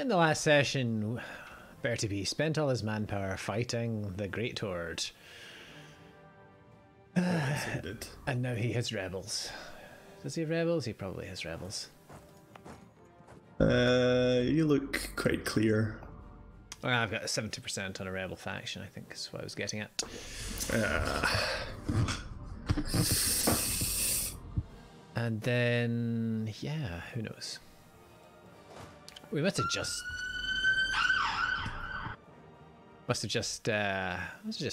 In the last session, BertieB spent all his manpower fighting the Great Horde. And now he has rebels. Does he have rebels? He probably has rebels. You look quite clear. Well, I've got 70% on a rebel faction, I think is what I was getting at. And then, yeah, who knows? We must have just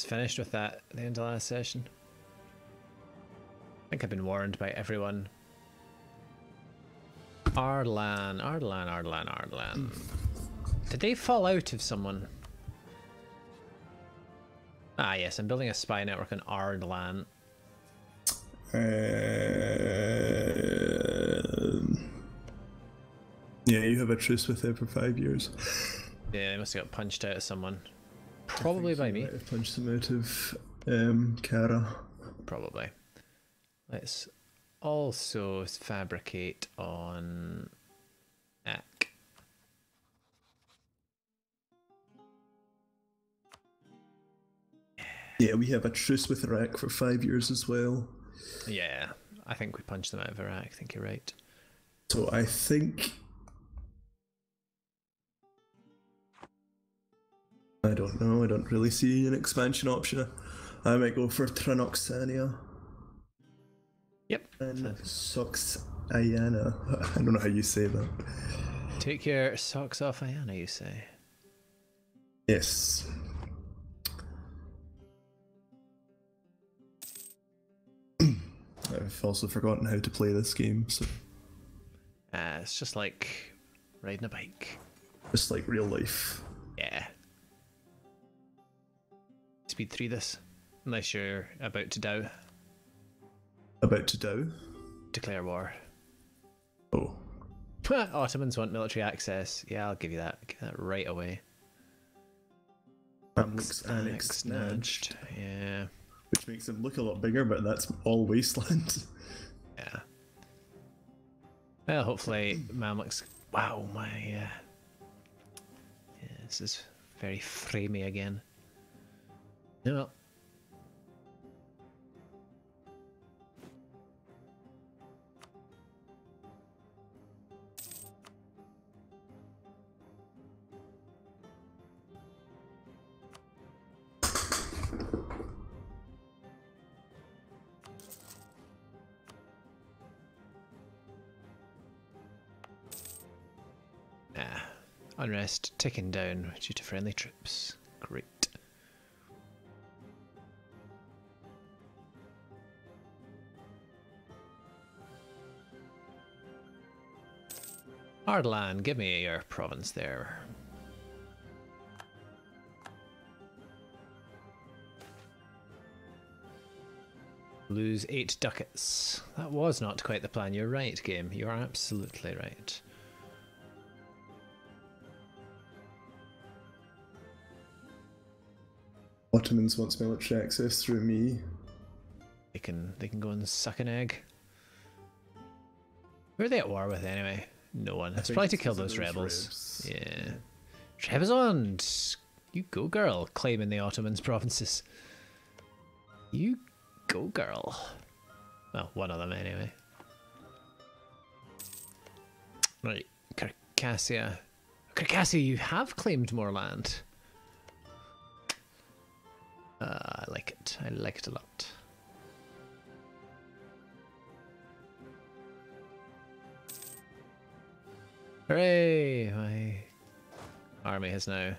finished with that at the end of the last session. I think I've been warned by everyone. Ardlan. Did they fall out of someone? Ah, yes, I'm building a spy network on Ardlan. Yeah, you have a truce with them for 5 years. Yeah, they must have got punched out of someone. Probably by me. Might have punched them out of Kara. Probably. Let's also fabricate on Ak. Yeah, we have a truce with Iraq for 5 years as well. Yeah, I think we punched them out of Iraq. I think you're right. So I think... I don't know, I don't really see an expansion option. I might go for Tranoxania. Yep. And Soxayana. I don't know how you say that. Take your socks off, Ayana, you say? Yes. I've also forgotten how to play this game, so... It's just like riding a bike. Just like real life. Yeah. Speed 3 this, unless you're about to dow. About to dow? Declare war. Oh. Ottomans want military access. Yeah, I'll give you that. Give that right away. Annexed Najd. Yeah. Which makes them look a lot bigger, but that's all wasteland. Yeah. Well, hopefully Mamluks... Wow, my... yeah, this is very framey again. No. Unrest ticking down due to friendly troops. Great. Ardlan, give me your province there. Lose 8 ducats. That was not quite the plan. You're right, game. You are absolutely right. Ottomans wants military access through me. They can go and suck an egg. Who are they at war with anyway? No one. It's probably to kill those rebels. Yeah. Trebizond! You go, girl, claiming the Ottomans' provinces. You go, girl. Well, one of them anyway. Right, Circassia. Circassia, you have claimed more land. I like it. I like it a lot. Hooray! My army has now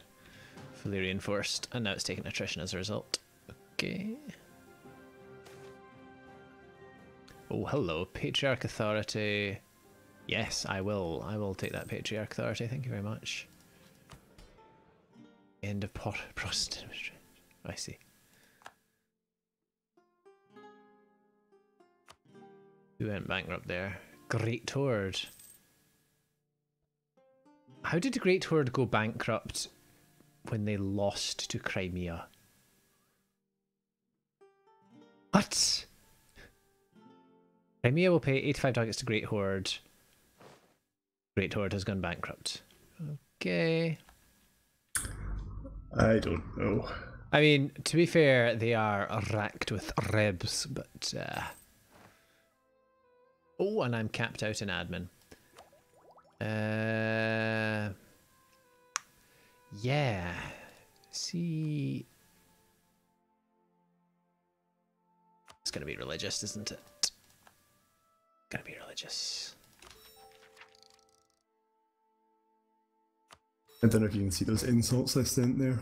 fully reinforced, and now it's taking attrition as a result. Okay. Oh, hello, Patriarch Authority. Yes, I will. I will take that Patriarch Authority. Thank you very much. End of Protestant. I see. Who went bankrupt there? Great Horde. How did the Great Horde go bankrupt when they lost to Crimea? What? Crimea will pay 85 ducats to Great Horde. Great Horde has gone bankrupt. Okay. I don't know. I mean, to be fair, they are racked with rebs, but oh, and I'm capped out in admin. Yeah. See, it's gonna be religious, isn't it? Gonna be religious. I don't know if you can see those insults I sent there.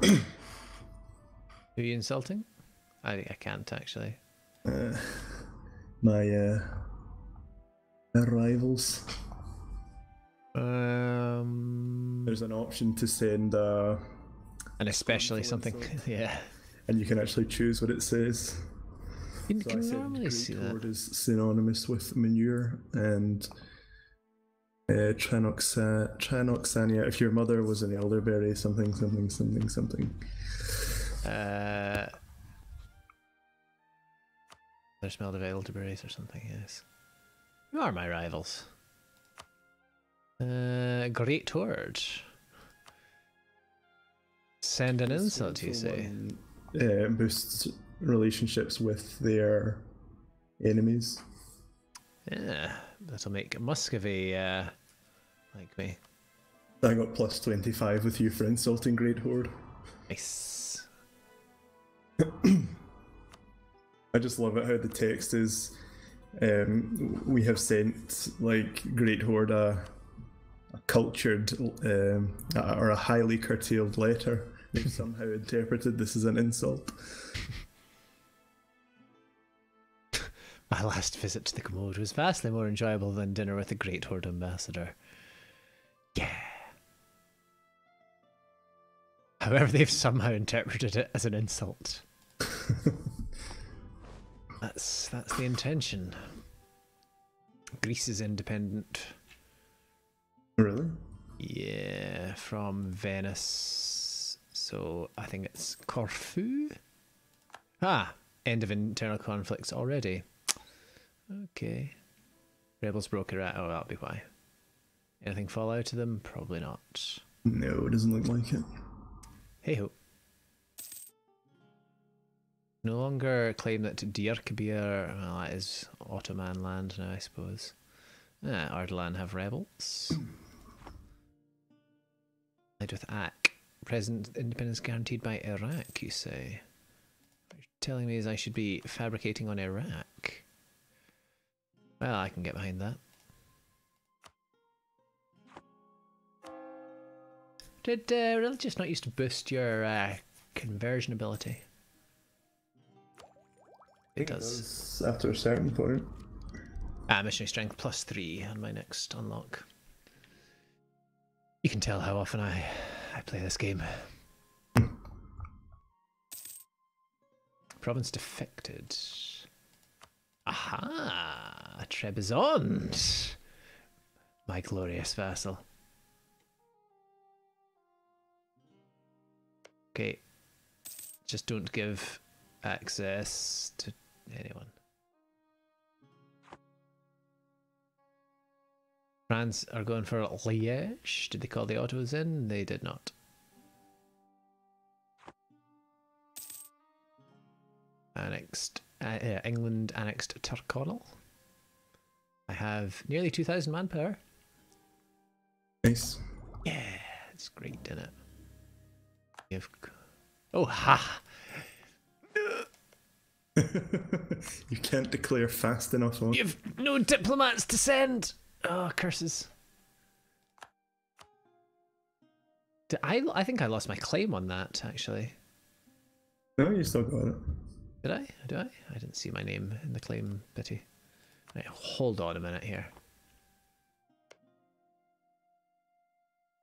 Who are you insulting? I can't actually. My rivals. There's an option to send and especially something, yeah. And you can actually choose what it says. You can normally see that. Word is synonymous with manure, and Tranoxania. If your mother was an elderberry, something. They smelled of elderberries or something. Yes, you are my rivals. Great word. Send an insult, you say? Boosts relationships with their enemies. Yeah, that'll make Muscovy like me. I got plus 25 with you for insulting Great Horde. Nice. I just love it how the text is. We have sent like Great Horde a cultured or a highly curtailed letter. They've somehow interpreted this as an insult. My last visit to the commode was vastly more enjoyable than dinner with the Great Horde ambassador. Yeah. However, they've somehow interpreted it as an insult. That's the intention. Greece is independent. Really? Yeah, from Venice. So I think it's Corfu. Ah, end of internal conflicts already. Okay. Rebels broke Iraq. Oh, that'll be why. Anything fall out of them? Probably not. No, it doesn't look like it. Hey ho. No longer claim that Diyarbakir, well, that is Ottoman land now, I suppose. Ardalan have rebels. Led with AK. Present independence guaranteed by Iraq, you say? What you're telling me is I should be fabricating on Iraq. Well, I can get behind that. Did religious not used to boost your conversion ability? It does. After a certain point. Missionary strength +3 on my next unlock. You can tell how often I play this game. Province defected. Aha! Trebizond! My glorious vassal. Okay. Just don't give access to anyone. France are going for Liège. Did they call the autos in? They did not. Annexed. England annexed Tyrconnell. I have nearly 2,000 manpower. Nice. Yeah, it's great, isn't it? Oh, ha! You can't declare fast enough on. You've no diplomats to send! Oh, curses. I think I lost my claim on that, actually. No, you still got it. Did I? Do I? I didn't see my name in the claim, Bitty. Right, hold on a minute here.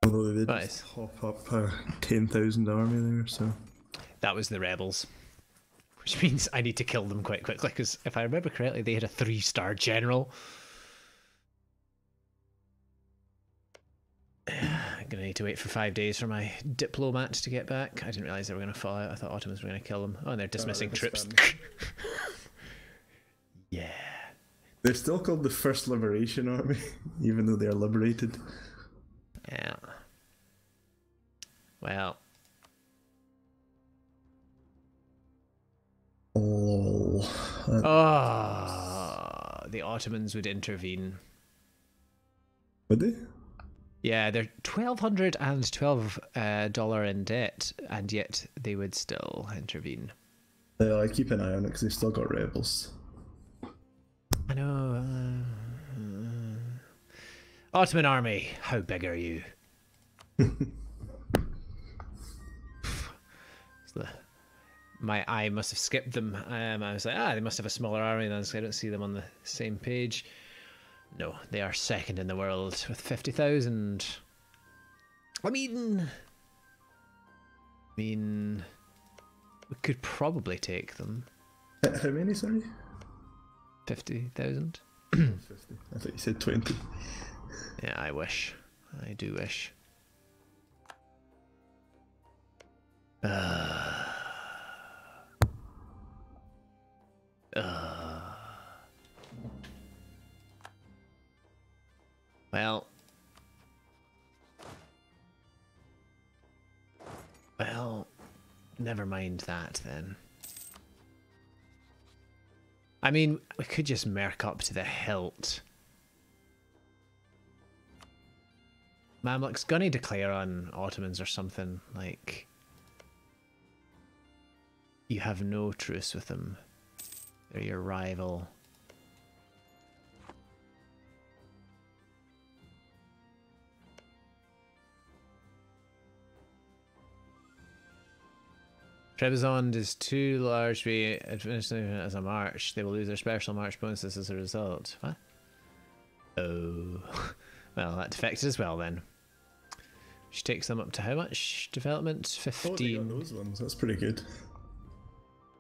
Although they did just hop up a 10,000 army there, so... That was the rebels. Which means I need to kill them quite quickly, because if I remember correctly, they had a 3-star general. I'm going to need to wait for 5 days for my diplomat to get back. I didn't realise they were going to fall out. I thought Ottomans were going to kill them. Oh, and they're dismissing troops. Yeah. They're still called the First Liberation Army, even though they are liberated. Yeah. Well. Oh. The Ottomans would intervene. Would they? Yeah, they're $1,212 in debt, and yet they would still intervene. I keep an eye on it because they've still got rebels. I know. Ottoman army, how big are you? My eye must have skipped them. I was like, they must have a smaller army then, so I don't see them on the same page. No, they are second in the world with 50,000. I mean, we could probably take them. How many, sorry? 50,000. 50. I thought you said 20. Yeah, I wish. I do wish. Well, never mind that then. I mean, we could just merc up to the hilt. Mamluk's gonna declare on Ottomans or something, like, you have no truce with them. They're your rival. Trebizond is too large to be administered as a march. They will lose their special march bonuses as a result. What? Oh. Well, that defected as well then. Which takes them up to how much development? 15. Oh, they got those ones. That's pretty good.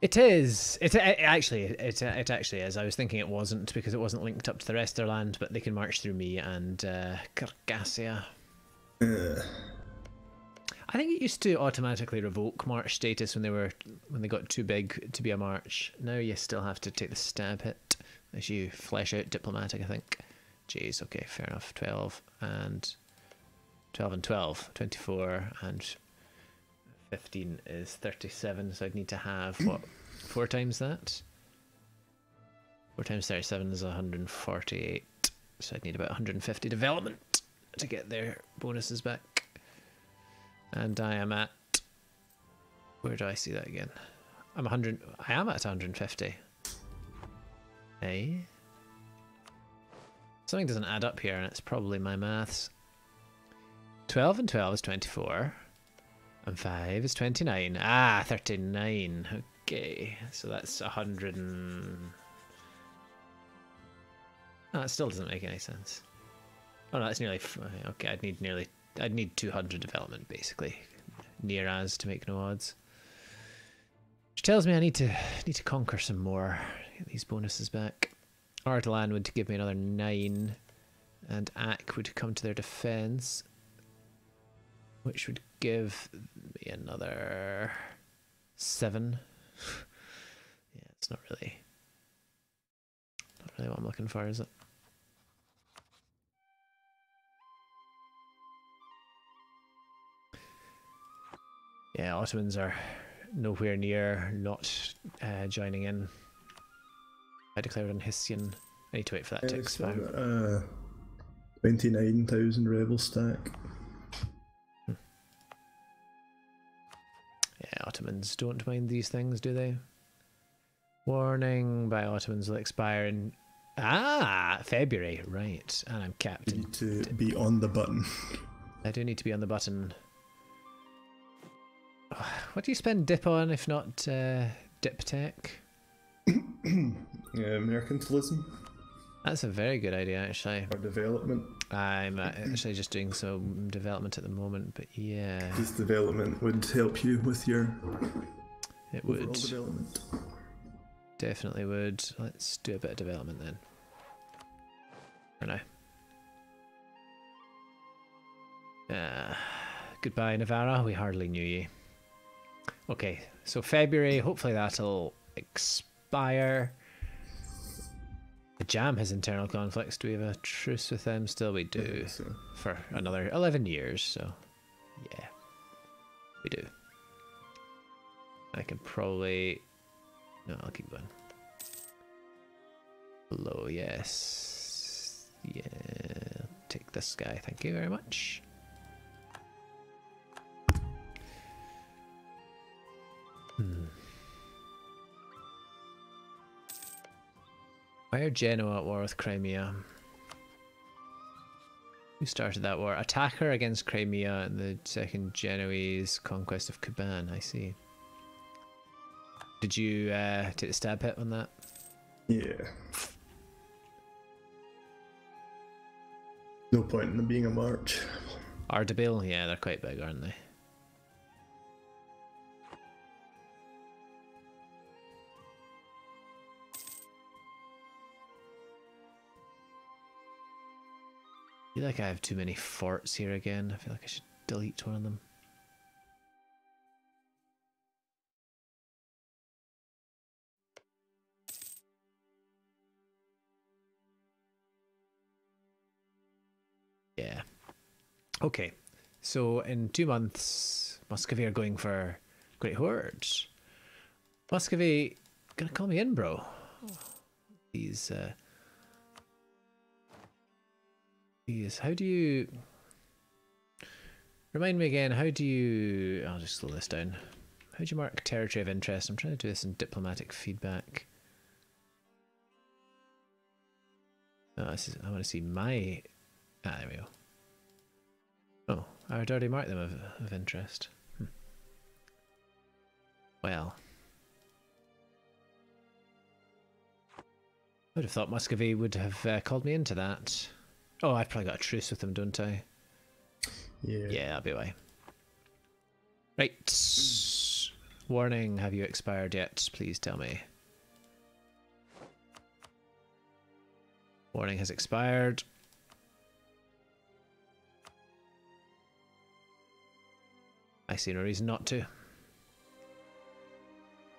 It is. It actually is. I was thinking it wasn't because it wasn't linked up to the rest of their land, but they can march through me and Caucasia. I think it used to automatically revoke march status when they got too big to be a march. Now you still have to take the stab hit as you flesh out diplomatic, I think. Jeez, okay, fair enough. 12 and 12, 24 and 15 is 37, so I'd need to have what, 4 times that? 4 times 37 is 148, so I'd need about 150 development to get their bonuses back. And I am at, where do I see that again? I am at 150. Hey? Something doesn't add up here, and it's probably my maths. 12 and 12 is 24. And 5 is 29. 39. Okay, so that's 100 and... Oh, that still doesn't make any sense. Oh, no, that's nearly... Okay, I'd need 200 development, basically. Near as to make no odds. Which tells me I need to conquer some more. Get these bonuses back. Ardalan would give me another 9. And Ak would come to their defense, which would give me another 7. Yeah, it's not really what I'm looking for, is it? Yeah, Ottomans are nowhere near not joining in. I declared on Histian. I need to wait for that to expire. 29,000 rebel stack. Yeah, Ottomans don't mind these things, do they? Warning by Ottomans will expire in February, right? And I'm capped. You need to be on the button. I do need to be on the button. What do you spend dip on if not dip tech? Mercantilism. That's a very good idea, actually. Or development. I'm actually just doing some development at the moment, but yeah. This development would help you with your it would. Development. Definitely would. Let's do a bit of development then. For now. Goodbye, Navarra. We hardly knew you. Okay, so February, hopefully that'll expire. The Jam has internal conflicts. Do we have a truce with them still? We do. So. For another 11 years, so yeah. We do. I can probably... No, I'll keep going. Hello, yes. Yeah, I'll take this guy. Thank you very much. Why are Genoa at war with Crimea? Who started that war? Attacker against Crimea and the second Genoese conquest of Kuban. I see. Did you take the stab hit on that? Yeah. No point in them being a march. Ardabil? Yeah, they're quite big, aren't they? I feel like I have too many forts here again. I feel like I should delete one of them. Yeah. Okay. So in 2 months, Muscovy are going for Great Hordes. Muscovy gonna call me in, bro. These how do you remind me again, how do you I'll just slow this down. How do you mark territory of interest? I'm trying to do this in diplomatic feedback. Oh, this is, I want to see my there we go. Oh, I would already mark them of interest. Well, I would have thought Muscovy would have called me into that. Oh, I've probably got a truce with them, don't I? Yeah. Yeah, that'll be why. Right. Warning, have you expired yet? Please tell me. Warning has expired. I see no reason not to.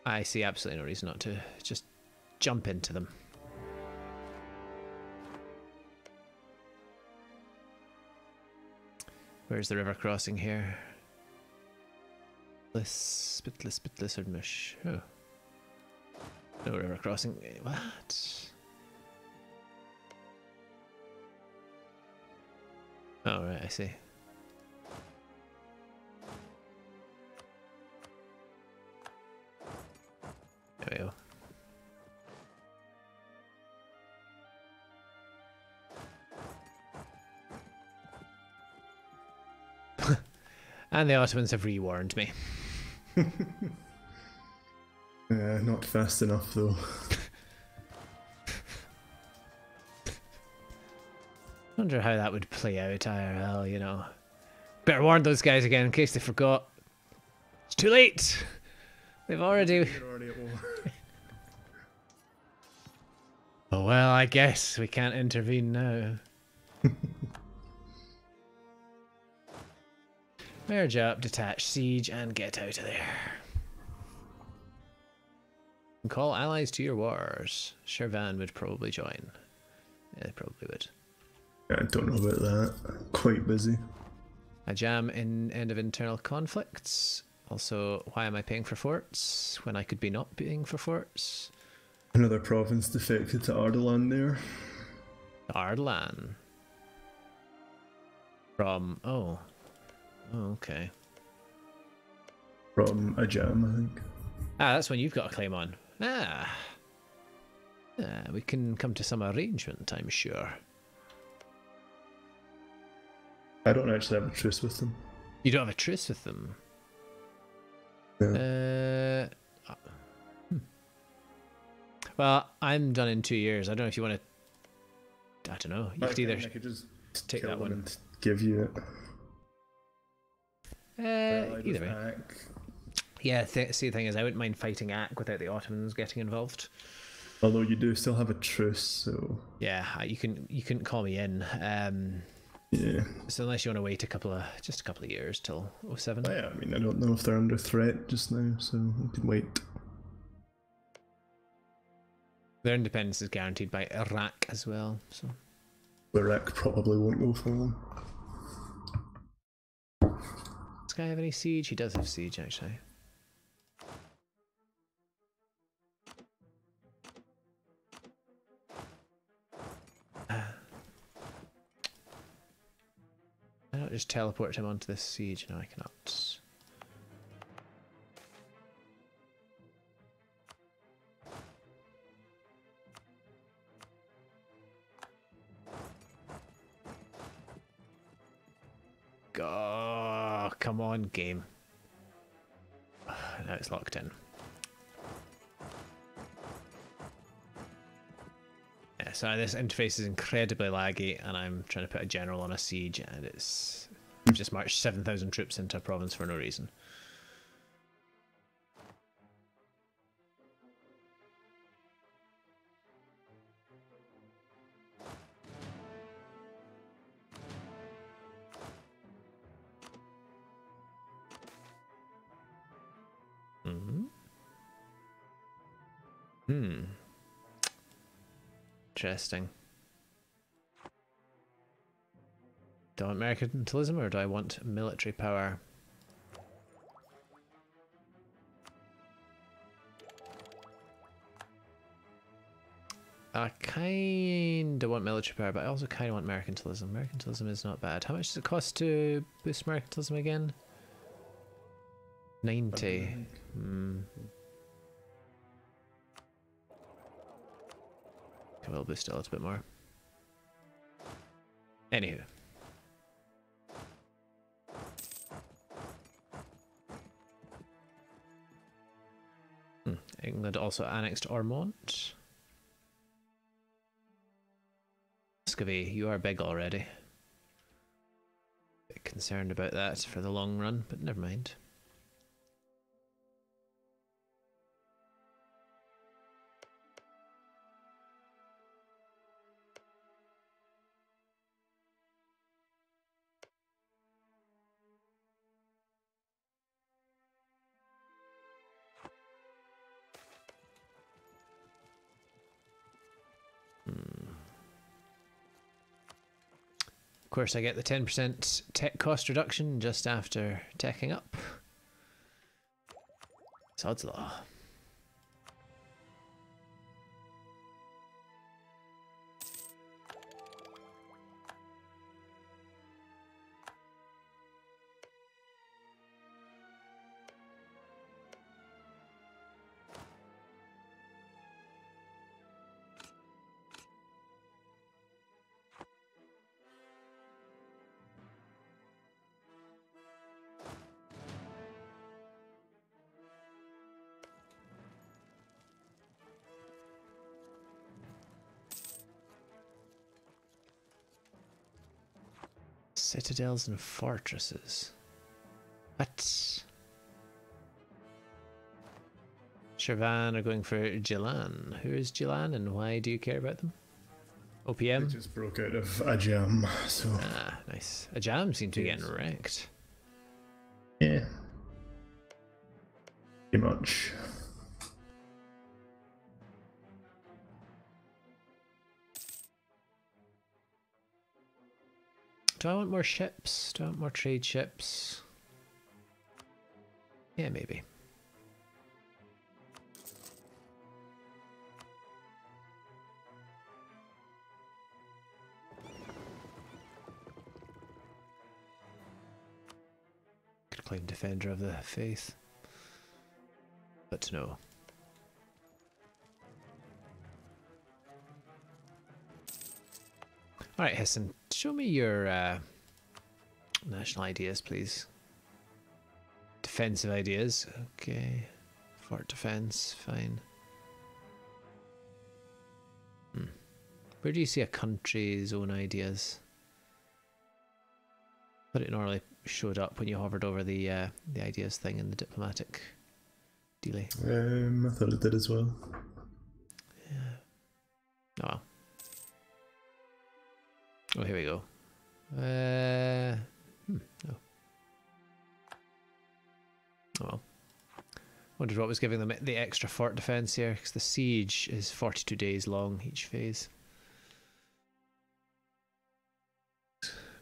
I see absolutely no reason not to. Just jump into them. Where's the river crossing here? Spitlis, Erdmish. Oh. No river crossing. What? Oh, right, I see. There we go. And the Ottomans have rewarned me. Not fast enough though. Wonder how that would play out IRL, you know. Better warn those guys again in case they forgot. It's too late! They've already... They're already at war. Oh well, I guess we can't intervene now. Merge up, detach siege, and get out of there. And call allies to your wars. Shervan would probably join. Yeah, they probably would. I don't know about that. I'm quite busy. I jam in end of internal conflicts. Also, why am I paying for forts when I could be not paying for forts? Another province defected to Ardalan there. Ardalan. From... Oh, okay. From a jam, I think. Ah, that's one you've got a claim on. Ah. We can come to some arrangement, I'm sure. I don't actually have a truce with them. You don't have a truce with them? No. Well, I'm done in 2 years. I don't know if you want to... I don't know. You could either I could just take that one and give you it. Either way. Yeah, see, the thing is, I wouldn't mind fighting Ak without the Ottomans getting involved. Although you do still have a truce, so... Yeah, you couldn't call me in. Yeah. So unless you want to wait just a couple of years till 07. Oh, yeah, I mean, I don't know if they're under threat just now, so we can wait. Their independence is guaranteed by Iraq as well. So Iraq probably won't go for them. Does this guy have any siege? He does have siege, actually. Why not just teleport him onto this siege? No, I cannot. Oh, come on, game. Now it's locked in. Yeah, so this interface is incredibly laggy, and I'm trying to put a general on a siege, and it's I've just marched 7,000 troops into a province for no reason. Interesting. Do I want mercantilism or do I want military power? I kind of want military power, but I also kind of want mercantilism. Mercantilism is not bad. How much does it cost to boost mercantilism again? 90. I will boost it a little bit more. Anywho. England also annexed Ormont. Muscovy, you are big already. Bit concerned about that for the long run, but never mind. Of course, I get the 10% tech cost reduction just after teching up. Sod's law. Citadels and fortresses. What? Shirvan are going for Jilan. Who is Jilan and why do you care about them? OPM? They just broke out of a jam, so... Ah, nice. A jam seemed to be getting wrecked. Yeah. Pretty much. Do I want more ships? Do I want more trade ships? Yeah, maybe. Could claim Defender of the Faith. But no. Alright, Hessen, show me your national ideas, please. Defensive ideas. Okay. Fort defense, fine. Where do you see a country's own ideas? I thought it normally showed up when you hovered over the ideas thing in the diplomatic dealie. I thought it did as well. Yeah. Oh well. Oh, here we go. No. Oh well. Wondered what was giving them the extra fort defense here, because the siege is 42 days long each phase.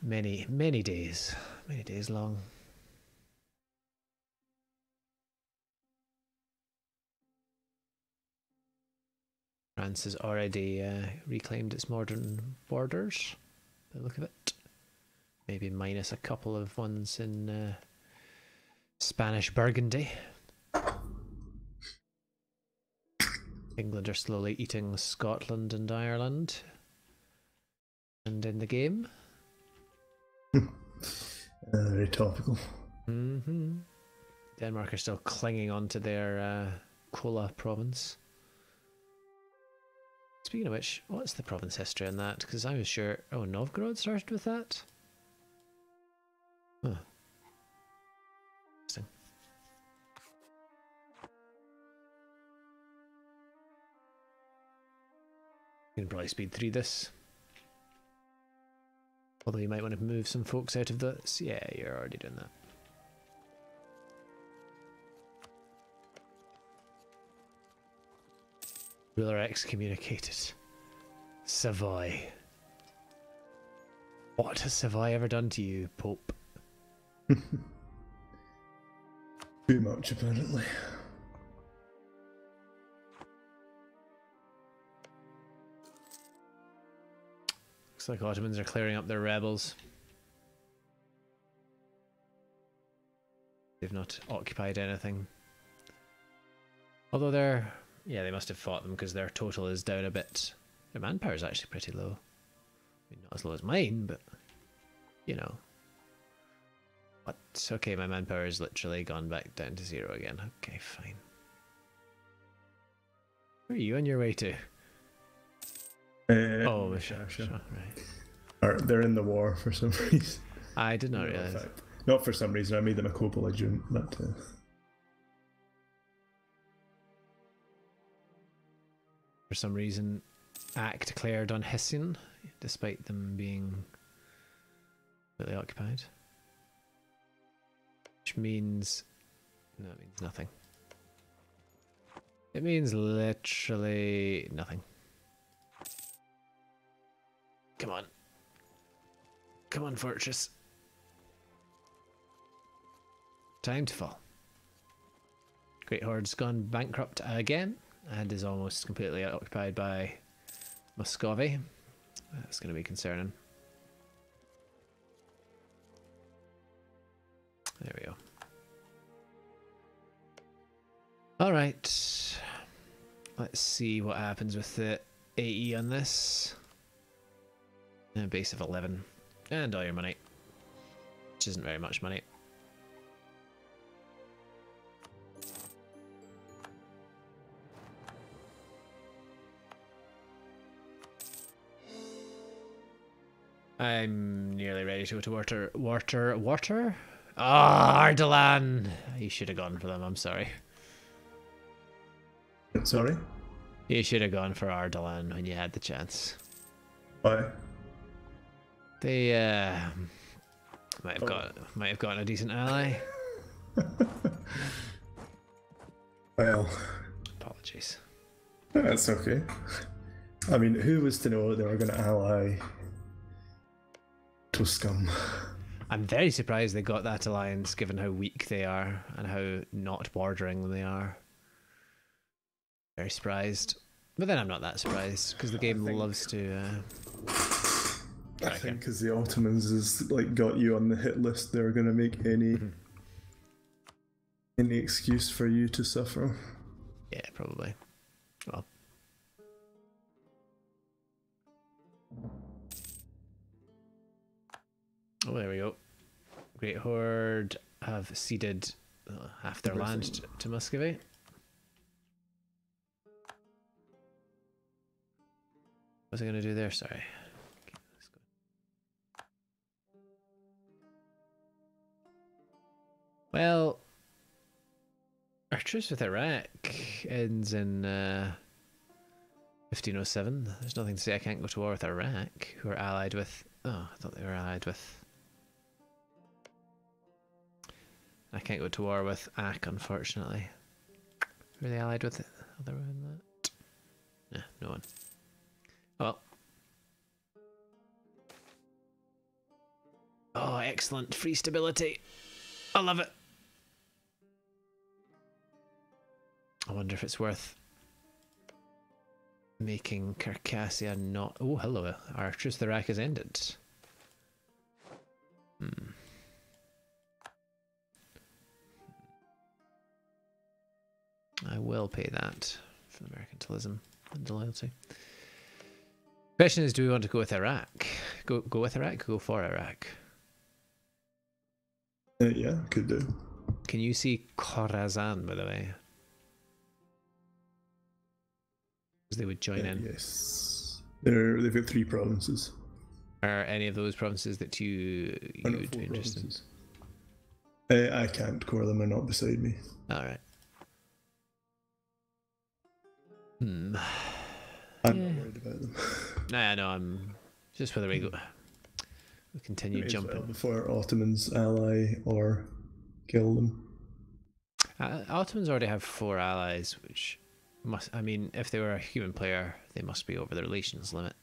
Many days long. France has already reclaimed its modern borders, by the look of it. Maybe minus a couple of ones in Spanish Burgundy. England are slowly eating Scotland and Ireland. And in the game. Very topical. Denmark are still clinging on to their Kola province. Speaking of which, what's the province history on that? Because I was sure... Oh, Novgorod started with that? Huh. Interesting. You can probably speed through this. Although you might want to move some folks out of this. Yeah, you're already doing that. Ruler excommunicated. Savoy. What has Savoy ever done to you, Pope? Too much, apparently. Looks like Ottomans are clearing up their rebels. They've not occupied anything. Although they're... Yeah, they must have fought them because their total is down a bit. Their manpower is actually pretty low. I mean, not as low as mine, but... You know. What? Okay, my manpower has literally gone back down to 0 again. Okay, fine. Where are you on your way to? Oh, sure, right. They're in the war for some reason. I did not realise. Not for some reason, I made them a co-belligerent, but... For some reason, Ack declared on Hessian, despite them being completely occupied. Which means... No, it means nothing. It means literally nothing. Come on. Come on, fortress. Time to fall. Great Horde's gone bankrupt again and is almost completely occupied by Muscovy. That's going to be concerning. There we go. Alright. Let's see what happens with the AE on this. A base of 11. And all your money. Which isn't very much money. I'm nearly ready to go to water. Ah, Ardalan! You should have gone for them, I'm sorry. Sorry? You should have gone for Ardalan when you had the chance. Why? They might have gotten a decent ally. Well, apologies. That's okay. I mean, who was to know they were going to ally to scum? I'm very surprised they got that alliance, given how weak they are and how not bordering they are. Very surprised, but then I'm not that surprised because the game loves to. I think because the Ottomans has like got you on the hit list, they're going to make any excuse for you to suffer. Yeah, probably. Well. Oh, there we go. Great Horde have ceded half their land to Muscovy. What's I going to do there? Sorry. Okay, let's go. Well, our truce with Iraq ends in 1507. There's nothing to say I can't go to war with Iraq, who are allied with... Oh, I thought they were allied with... I can't go to war with Ak, unfortunately. Are they allied with it? Other than that? Yeah, no one. Oh. Oh, excellent. Free stability. I love it. I wonder if it's worth making Circassia not... Oh, hello. Our Truce the Rack has ended. I will pay that for the mercantilism and loyalty. Question is, do we want to go with Iraq? Go with Iraq? Go for Iraq? Yeah, could do. Can you see Khorasan, by the way? Because they would join in. Yes. They've got 3 provinces. Are any of those provinces that you would be interested in? I can't core them, they're not beside me. Alright. I'm not worried about them. Nah, no, I'm just whether we go. We continue jumping before Ottomans ally or kill them. Ottomans already have 4 allies, which must. I mean, if they were a human player, they must be over the relations limit.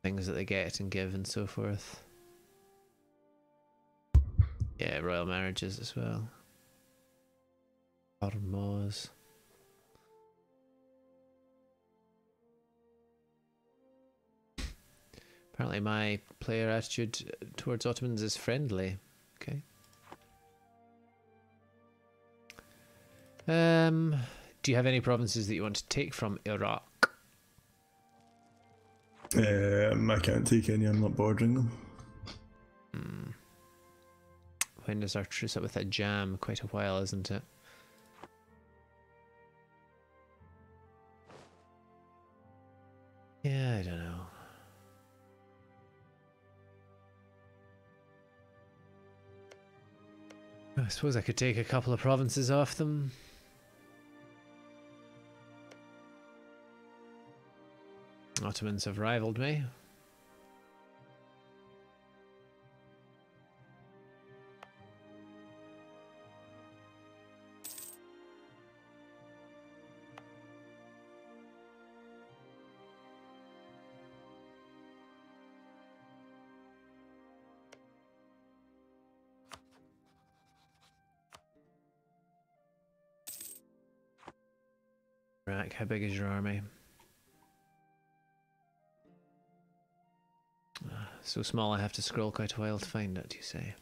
Things that they get and give and so forth. Yeah, royal marriages as well. Hormuz. Apparently my player attitude towards Ottomans is friendly. Okay. Do you have any provinces that you want to take from Iraq? I can't take any, I'm not bordering them. When does our truce up with that jam? Quite a while, isn't it? Yeah, I don't know. I suppose I could take a couple of provinces off them. Ottomans have rivaled me. Iraq, how big is your army? So small I have to scroll quite a while to find it, you say?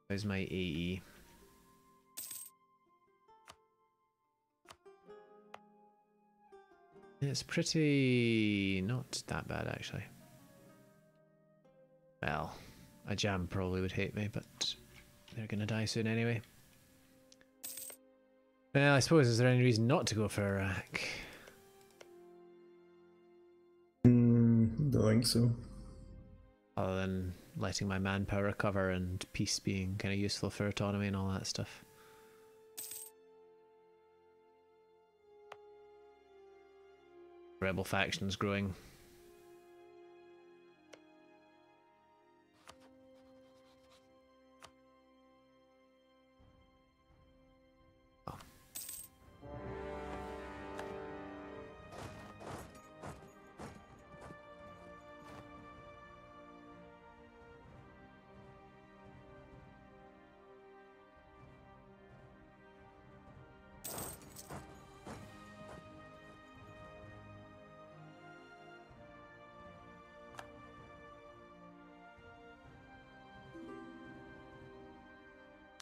How's my AE? It's pretty... not that bad, actually. Well, a jam probably would hate me, but they're gonna die soon anyway. Well, I suppose, is there any reason not to go for Iraq? Don't think so. Other than letting my manpower recover and peace being kind of useful for autonomy and all that stuff. Rebel factions growing.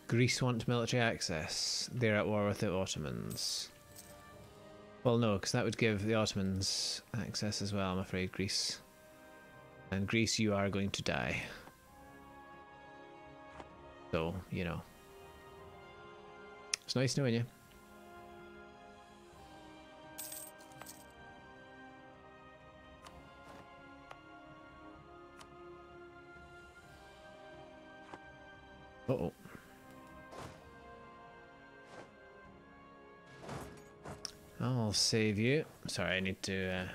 Greece want military access. They're at war with the Ottomans. Well, no, because that would give the Ottomans access as well, I'm afraid, Greece. And Greece, you are going to die. So, you know. It's nice knowing you. Uh-oh. I'll save you. Sorry, I need to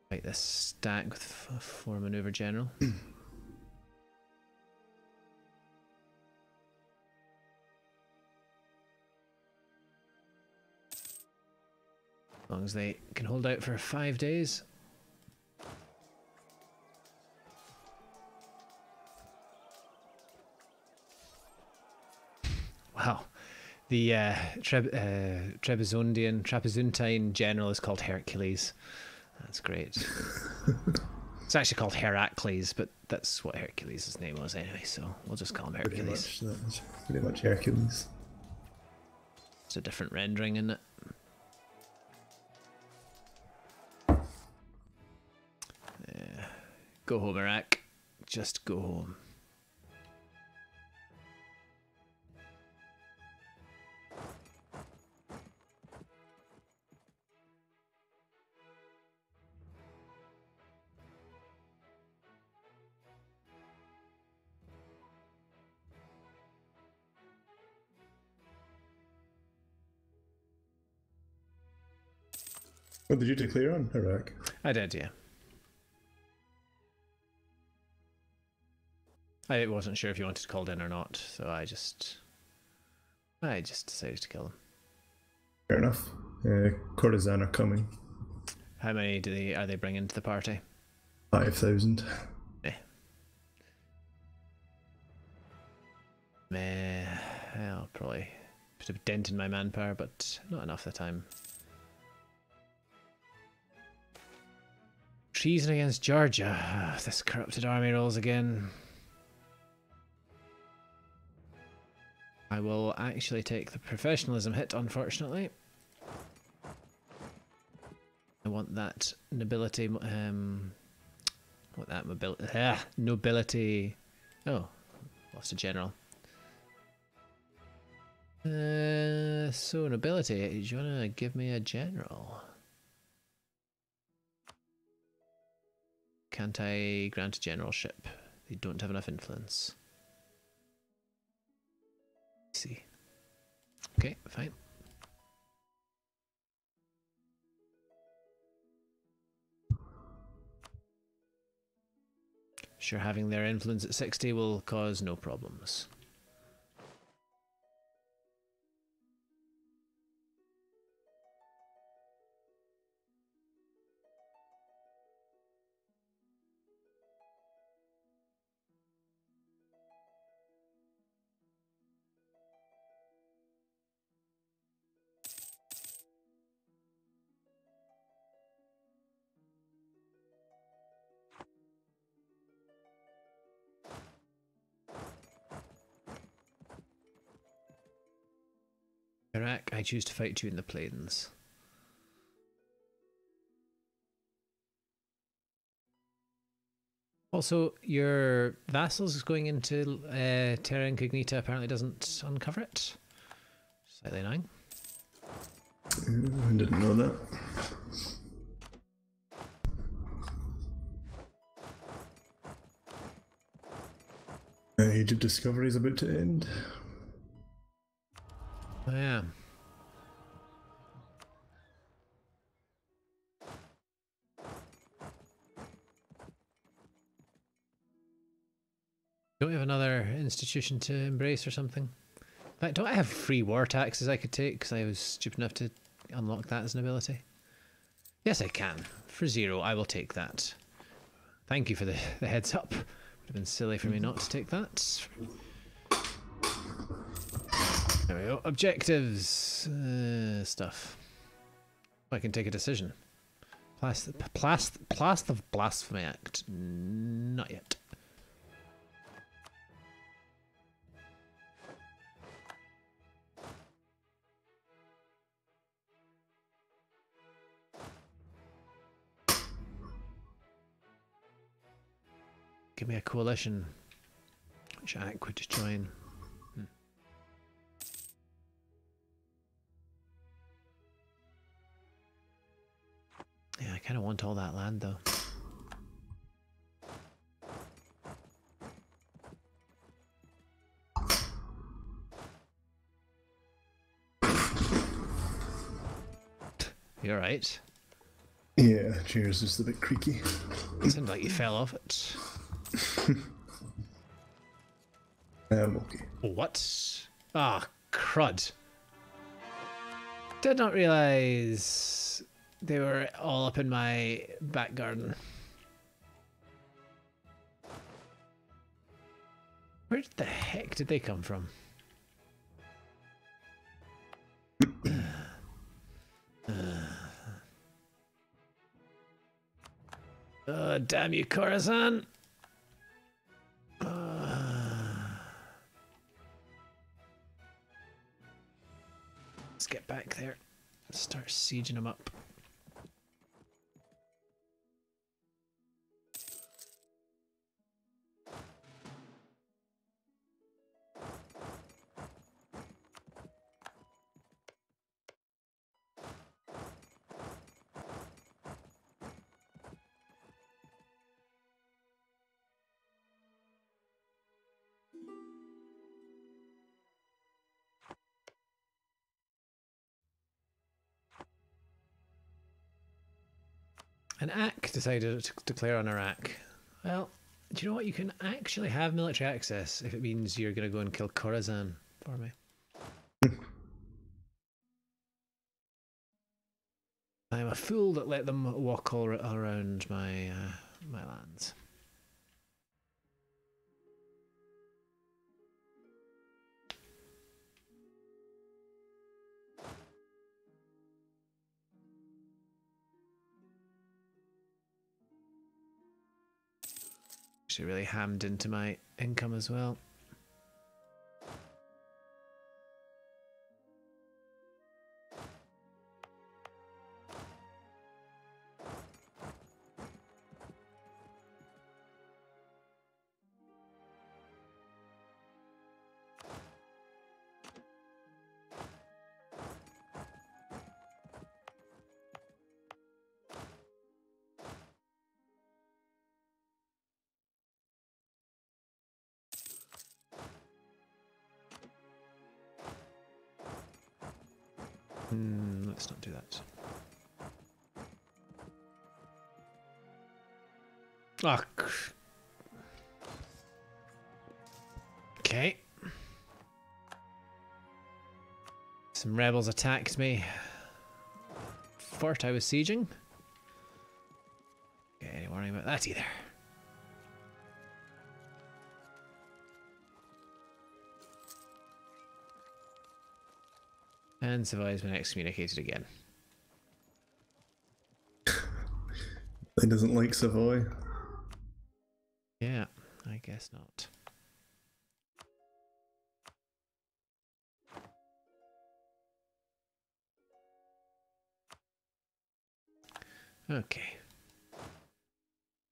fight this stack with 4 maneuver general. As long as they can hold out for 5 days. Wow. The Trapezuntine general is called Hercules. That's great. It's actually called Heracles, but that's what Hercules' name was anyway, so we'll just call him Hercules. Pretty much Hercules. It's a different rendering, isn't it? Go home, Iraq. Just go home. What did you declare on Iraq? I did, yeah. I wasn't sure if you wanted to call in or not, so I just decided to kill him. Fair enough. Courtesan are coming. How many are they bringing to the party? 5,000. I'll probably put a dent in my manpower, but not enough of the time. Treason against Georgia. This corrupted army rolls again. I will actually take the professionalism hit, unfortunately. I want that nobility. Nobility. Oh, lost a general. So nobility. Do you want to give me a general? Can't I grant a generalship? They don't have enough influence. See. Okay, fine. Sure, having their influence at 60 will cause no problems. Iraq, I choose to fight you in the plains. Also, your vassals going into Terra Incognita apparently doesn't uncover it. Slightly annoying. I didn't know that. Age of Discovery is about to end. Oh, yeah. Don't we have another institution to embrace or something? In fact, don't I have free war taxes I could take because I was stupid enough to unlock that as an ability? Yes, I can. For 0, I will take that. Thank you for the heads up. Would have been silly for me not to take that. There we go. Objectives. Stuff. I can take a decision. Plast of Blasphemy Act. Not yet. Give me a coalition. Which act would you join? Yeah, I kind of want all that land though. You alright? Yeah, cheers, just a bit creaky. It sounded like you fell off it. Okay. What? Ah, crud. Did not realise They were all up in my back garden. Where the heck did they come from? Damn you, Khorasan! Let's get back there. Let's start sieging them up. An Ak decided to declare on Iraq. Well, do you know what? You can actually have military access if it means you're going to go and kill Khorasan for me. I'm a fool that let them walk all around my my lands. Actually really hammed into my income as well. Let's not do that. Oh. Okay. Some rebels attacked me. Fort I was sieging. Okay, any warning about that either. And Savoy has been excommunicated again. He doesn't like Savoy. Yeah, I guess not. Okay.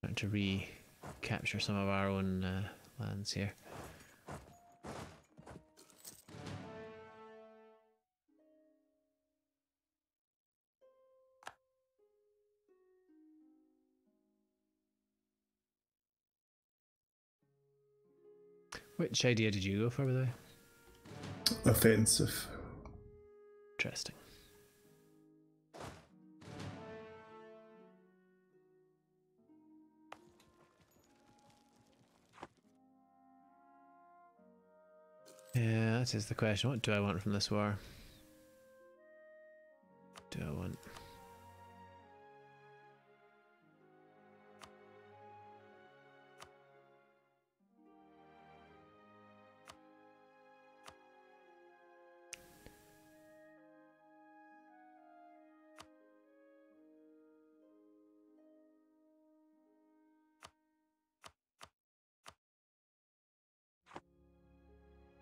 Trying to recapture some of our own lands here. Which idea did you go for, by the way? Offensive. Interesting. Yeah, that is the question. What do I want from this war? What do I want?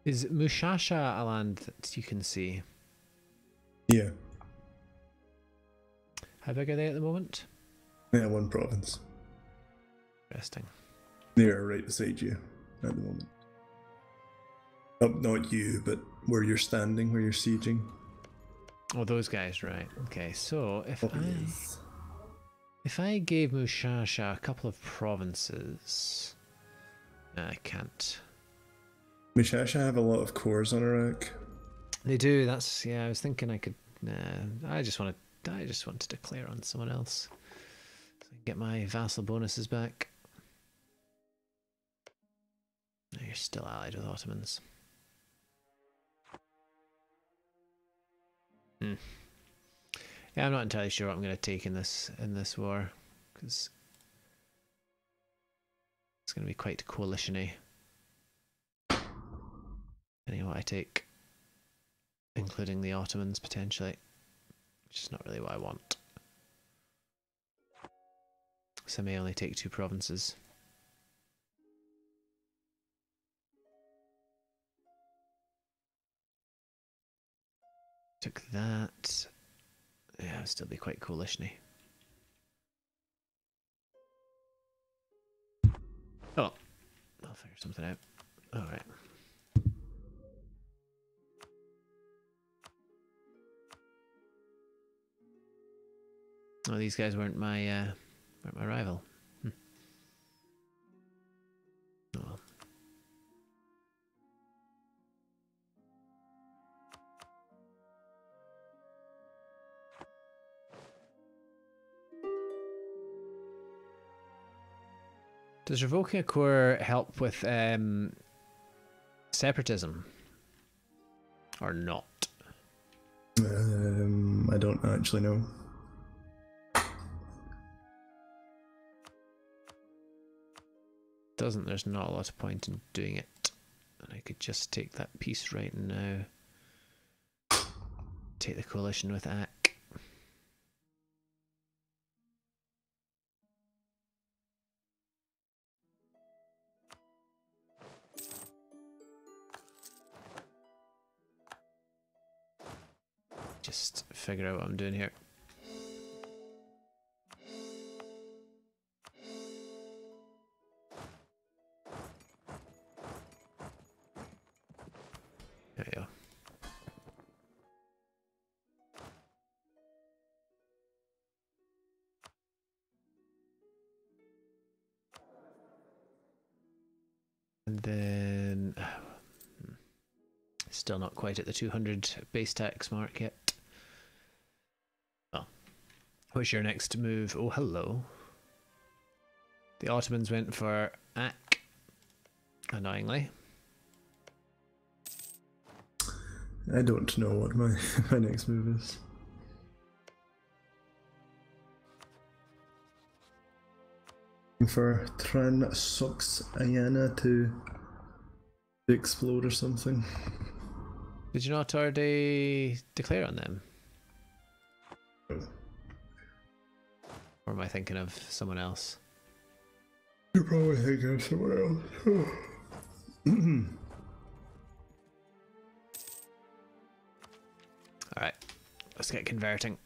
Is Mushasha a land that you can see? Yeah. How big are they at the moment? Yeah, one province. Interesting. They are right beside you at the moment. Oh, not you, but where you're standing, where you're sieging. Oh, those guys, right. Okay, so if I gave Mushasha a couple of provinces... No, I can't. Mushasha have a lot of cores on Iraq. They do. That's yeah. I was thinking I could. I just want to declare on someone else, so I can get my vassal bonuses back. No, you're still allied with Ottomans. Yeah, I'm not entirely sure what I'm going to take in this war, because it's going to be quite coalition-y. Depending on what I take, including the Ottomans potentially, which is not really what I want. So I may only take 2 provinces. Took that. Yeah, it'll still be quite coalition-y. Oh, I'll figure something out. Alright. Oh, these guys weren't my rival. Oh well. Does revoking a core help with separatism? Or not? I don't actually know. There's not a lot of point in doing it. And I could just take that piece right now. Take the coalition with Ak. Just figure out what I'm doing here. There we go. And then still not quite at the 200 base tax mark yet. Well, what's your next move? Oh, hello. The Ottomans went for Ak, annoyingly. I don't know what my next move is. For Transoxiana to explode or something. Did you not already declare on them? Oh. Or am I thinking of someone else? You're probably thinking of someone else. Alright, let's get converting.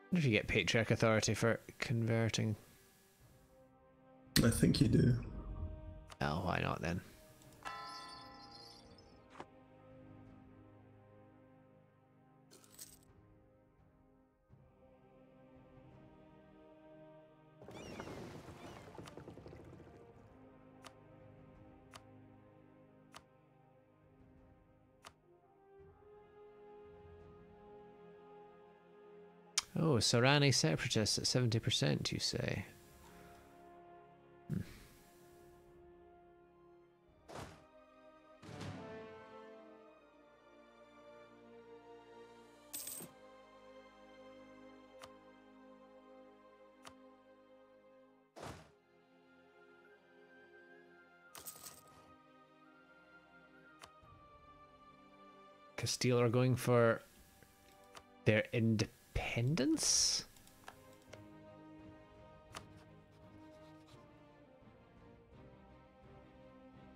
I wonder if you get Patriarch authority for converting. I think you do. Oh, why not then? Oh, Sorani separatists at 70%, you say? Castile are going for their independence?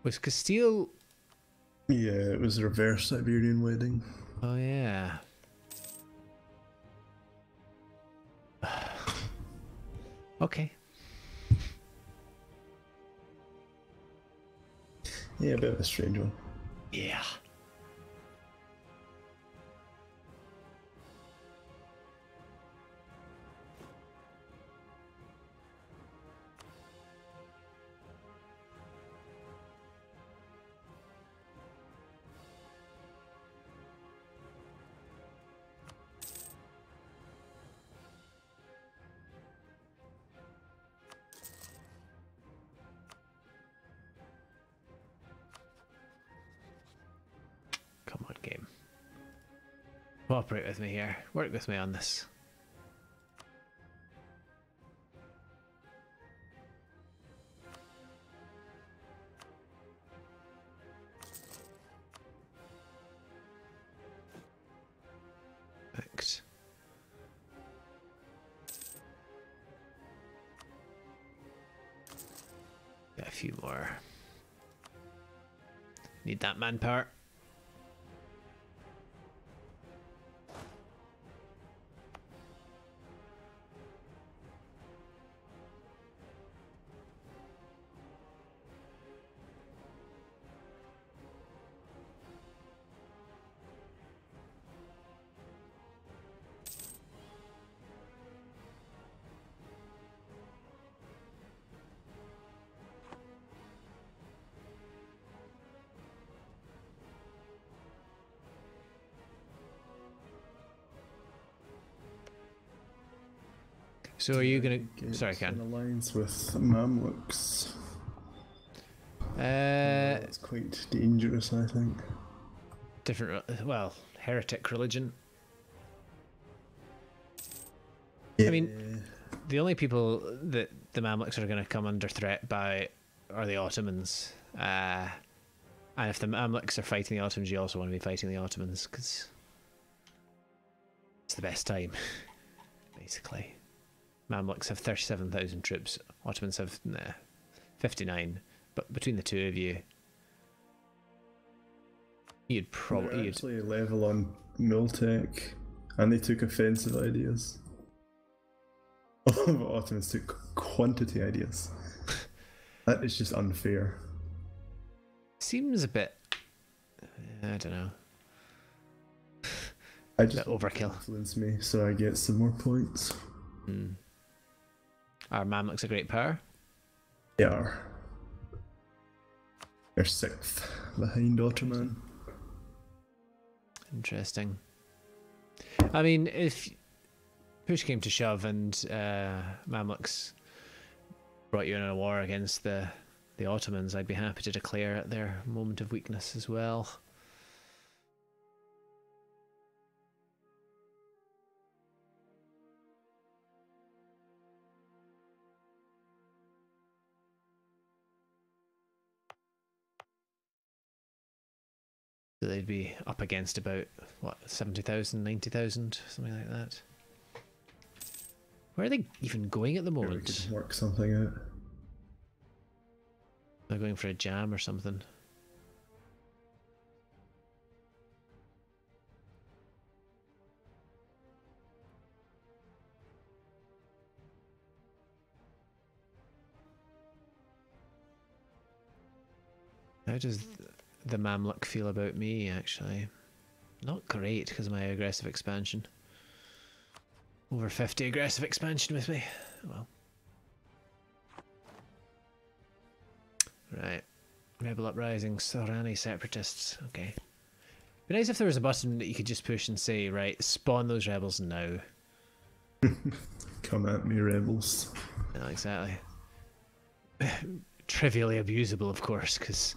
Was Castile... Yeah, it was a reverse Siberian wedding. Oh yeah. Okay. Yeah, a bit of a strange one. Yeah. Cooperate with me here. Work with me on this. Perfect. Get a few more. Need that manpower. So are you gonna? Sorry, Ken. An alliance with Mamluks. That's quite dangerous, I think. Different. Well, heretic religion. Yeah. I mean, the only people that the Mamluks are going to come under threat by are the Ottomans. And if the Mamluks are fighting the Ottomans, you also want to be fighting the Ottomans because it's the best time, basically. Mamluks have 37,000 troops. Ottomans have 59. But between the two of you, you'd probably actually level on Miltech, and they took offensive ideas. Ottomans took quantity ideas. That is just unfair. Seems a bit. I don't know. I just overkill. Influence me, so I get some more points. Are Mamluks a great power? They are. They're 6th behind Ottoman. Interesting. I mean, if push came to shove and Mamluks brought you in a war against the Ottomans, I'd be happy to declare at their moment of weakness as well. So they'd be up against about, what, 70,000, 90,000, something like that. Where are they even going at the moment? We could work something out. They're going for a jam or something. How does the Mamluk feel about me, actually? Not great because of my aggressive expansion. Over 50 aggressive expansion with me. Well. Right. Rebel Uprising, Sorani Separatists. Okay. Be nice if there was a button that you could just push and say, right, spawn those rebels now. Come at me, rebels. No, exactly. Trivially abusable, of course, because,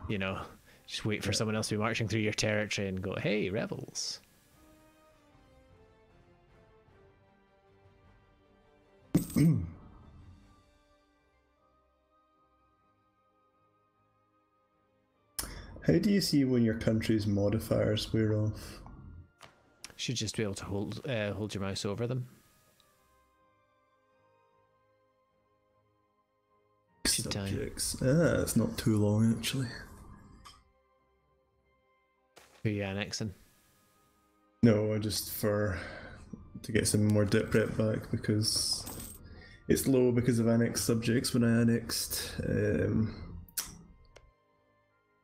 you know, just wait for someone else to be marching through your territory and go, hey, rebels. How do you see when your country's modifiers wear off? Should just be able to hold your mouse over them. Subjects. Ah, it's not too long actually. Who are you annexing? No, just to get some more dip rep back because it's low because of annexed subjects when I annexed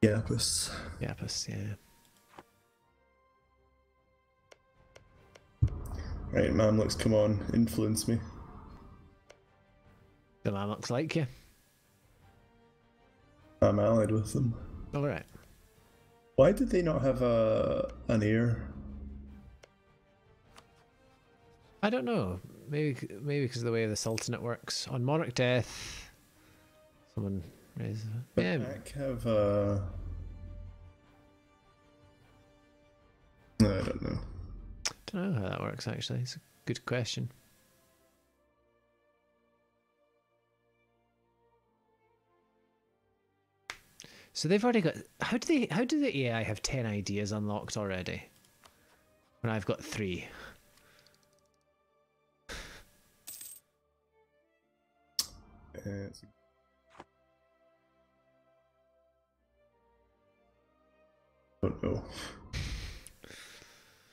Yapus. Yapus, yeah. Right, Mamluks, come on, influence me. The Mamluks like you. I'm allied with them. Alright. Why did they not have an heir? I don't know. Maybe because of the way the Sultanate works. On Monarch death, someone raises. Yeah. I have No, I don't know. Don't know how that works, actually. It's a good question. So they've already got... How do the AI have 10 ideas unlocked already? When I've got 3. I don't know.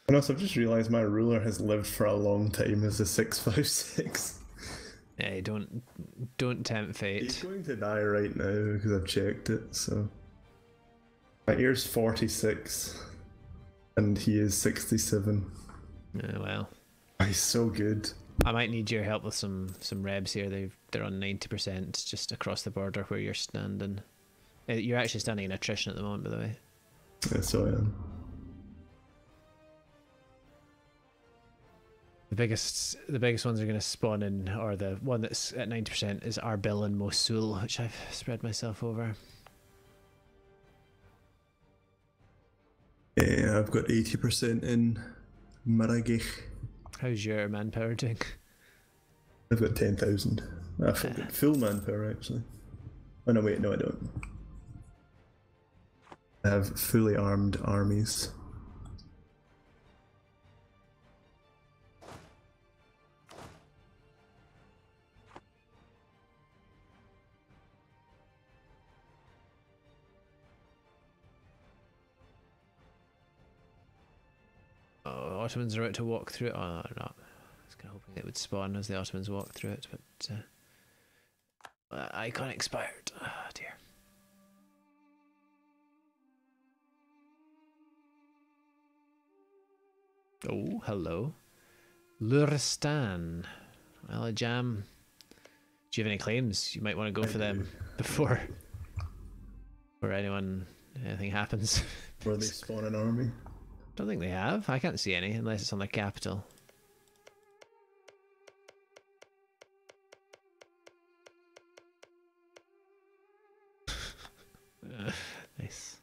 And also, I've just realised my ruler has lived for a long time as a 656. Hey, don't tempt fate. He's going to die right now because I've checked it, so... My ear's 46, and he is 67. Well. Oh, he's so good. I might need your help with some rebs here. They're on 90% just across the border where you're standing. You're actually standing in attrition at the moment, by the way. Yeah, so I am. The biggest ones are going to spawn in, or the one that's at 90% is Arbil and Mosul, which I've spread myself over. Yeah, I've got 80% in Marrakech. How's your manpower doing? I've got 10,000. I've got full manpower, actually. Oh no, wait, no I don't. I have fully armed armies. Oh, Ottomans are about to walk through it. Oh, no, they're not. I was kind of hoping it would spawn as the Ottomans walk through it, but icon expired. Oh dear. Oh, hello. Luristan. Well, a jam. Do you have any claims? You might want to go for them before anything happens. Before they spawn an army. Don't think they have. I can't see any unless it's on the capital. Nice.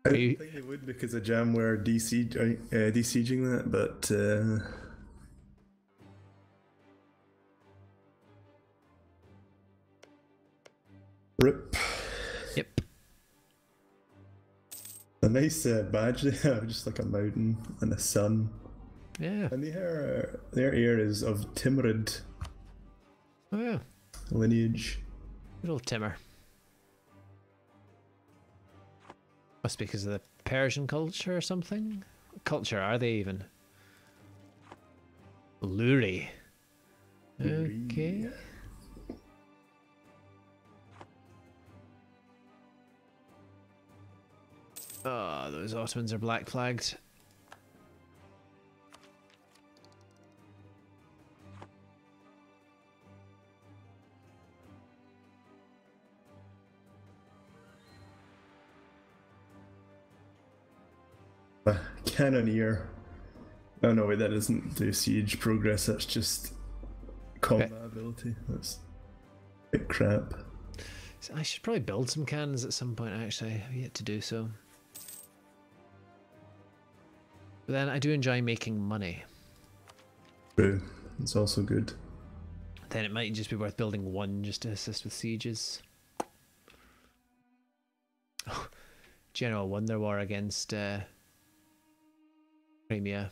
I don't think they would because of Jam were desieging that, but rip. Yep. A nice badge they have, just like a mountain and a sun. Yeah. And their heir is of Timrid. Oh yeah. Lineage. Good old Timur. Must be because of the Persian culture or something? What culture are they even? Luri. Okay. Oh, those Ottomans are black flagged. Cannoneer. Oh no, wait, that doesn't do siege progress, that's just combat ability. That's a bit crap. So I should probably build some cannons at some point, actually. I've yet to do so. But then I do enjoy making money. True, it's also good. Then it might just be worth building one just to assist with sieges. Oh, Genoa won their war against Crimea.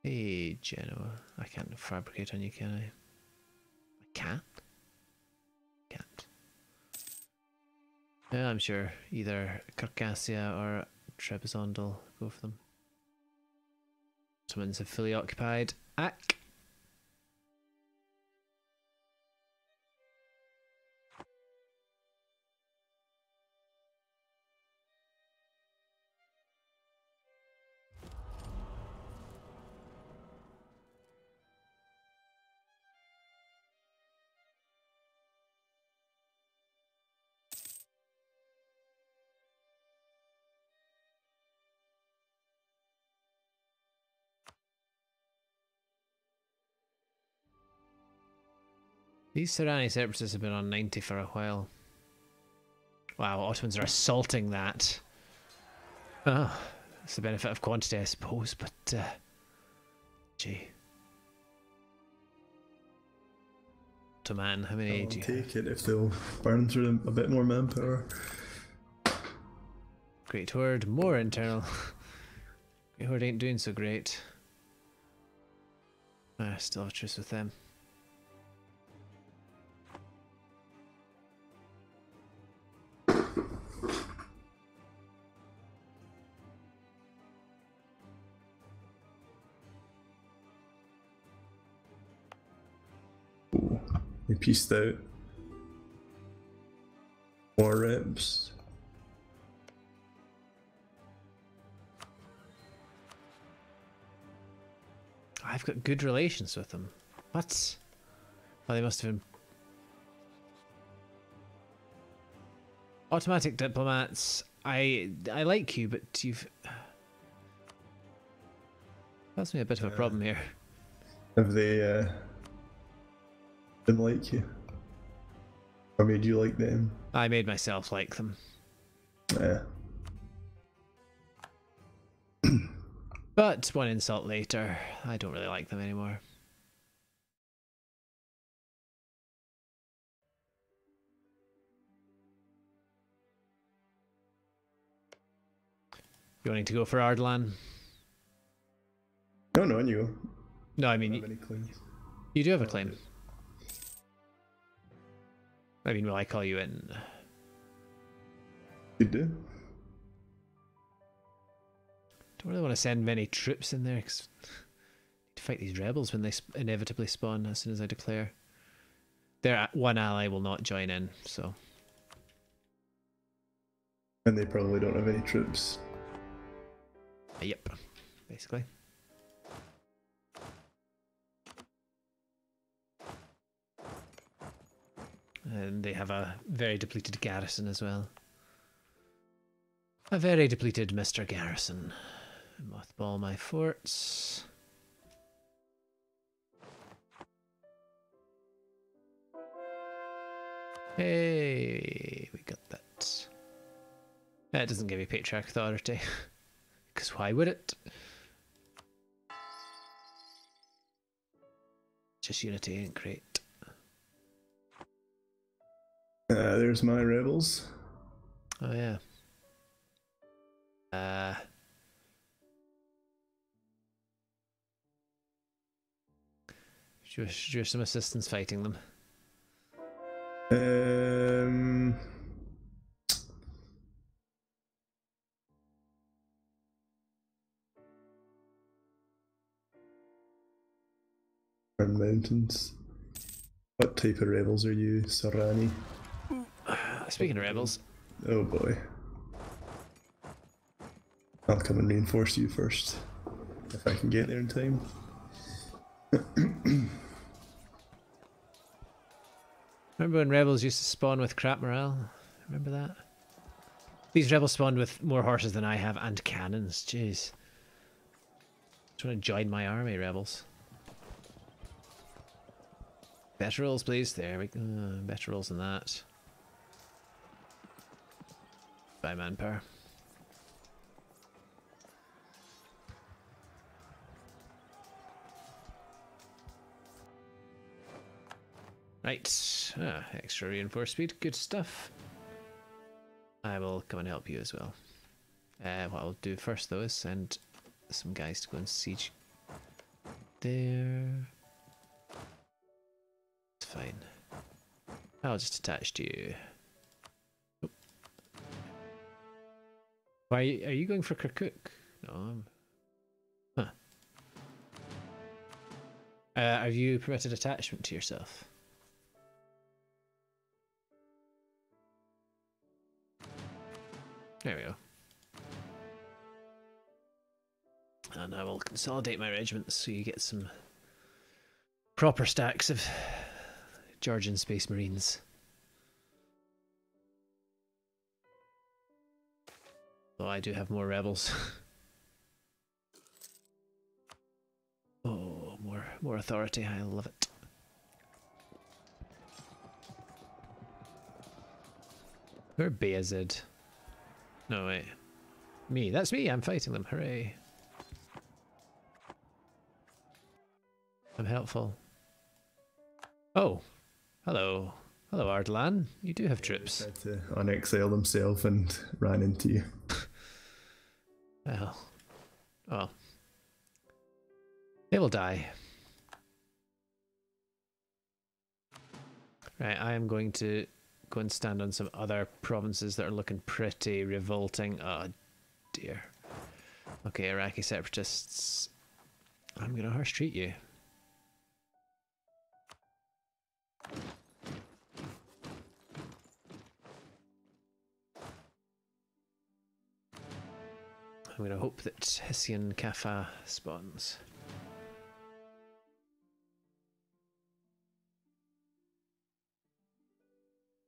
Hey, Genoa. I can't fabricate on you, can I? I can? Can't. Yeah, I'm sure either Caucasia or Trebizond will go for them. Ottomans have fully occupied Ak. These Serrani separatists have been on 90 for a while. Wow, Ottomans are assaulting that. Oh, it's the benefit of quantity, I suppose, but gee. Ottoman, how many do you have? I'll take it if they'll burn through a bit more manpower. Great Horde, more internal. Great Horde ain't doing so great. Still have a truce with them. Ooh, they pieced out. More reps. I've got good relations with them. What? Well, they must have been... Automatic diplomats. I like you, but you've... That's me a bit of a problem here. Have they didn't like you? Or made you like them? I made myself like them. Yeah. But one insult later, I don't really like them anymore. You wanting to go for Ardalan? No, and you go. No, I mean, Have any claims? you do have a claim. I mean, will I call you in? You do? Don't really want to send many troops in there because to fight these rebels when they inevitably spawn as soon as I declare. Their one ally will not join in, so. And they probably don't have any troops. Yep, basically. And they have a very depleted garrison as well. A very depleted Mr. Garrison. Mothball my forts. Hey, we got that. That doesn't give you Patriarch authority. Because why would it? Just unity ain't great. There's my rebels. Oh yeah. Should you have some assistance fighting them? Mountains. What type of rebels are you, Sarani? Speaking of rebels. Oh boy. I'll come and reinforce you first. If I can get there in time. Remember when rebels used to spawn with crap morale? Remember that? These rebels spawned with more horses than I have and cannons. Jeez. Just want to join my army, rebels. Better rolls, please. There we go. Better rolls than that. By manpower. Right. Extra reinforced speed. Good stuff. I will come and help you as well. What I'll do first though is send some guys to go and siege there. It's fine. I'll just attach to you. Oh. Why are you going for Kirkuk? No. Huh. Have you permitted attachment to yourself? There we go. And I will consolidate my regiments so you get some proper stacks of Georgian Space Marines. Though I do have more rebels. Oh, more authority. I love it. Or Bayezid. No, wait. Me. That's me. I'm fighting them. Hooray. I'm helpful. Oh. Hello. Hello, Ardalan. You do have troops. He tried to unexile himself and ran into you. Well. Oh. They will die. Right, I am going to go and stand on some other provinces that are looking pretty revolting. Oh, dear. Okay, Iraqi separatists. I'm going to harsh treat you. I'm going to hope that Hessian Kaffa spawns.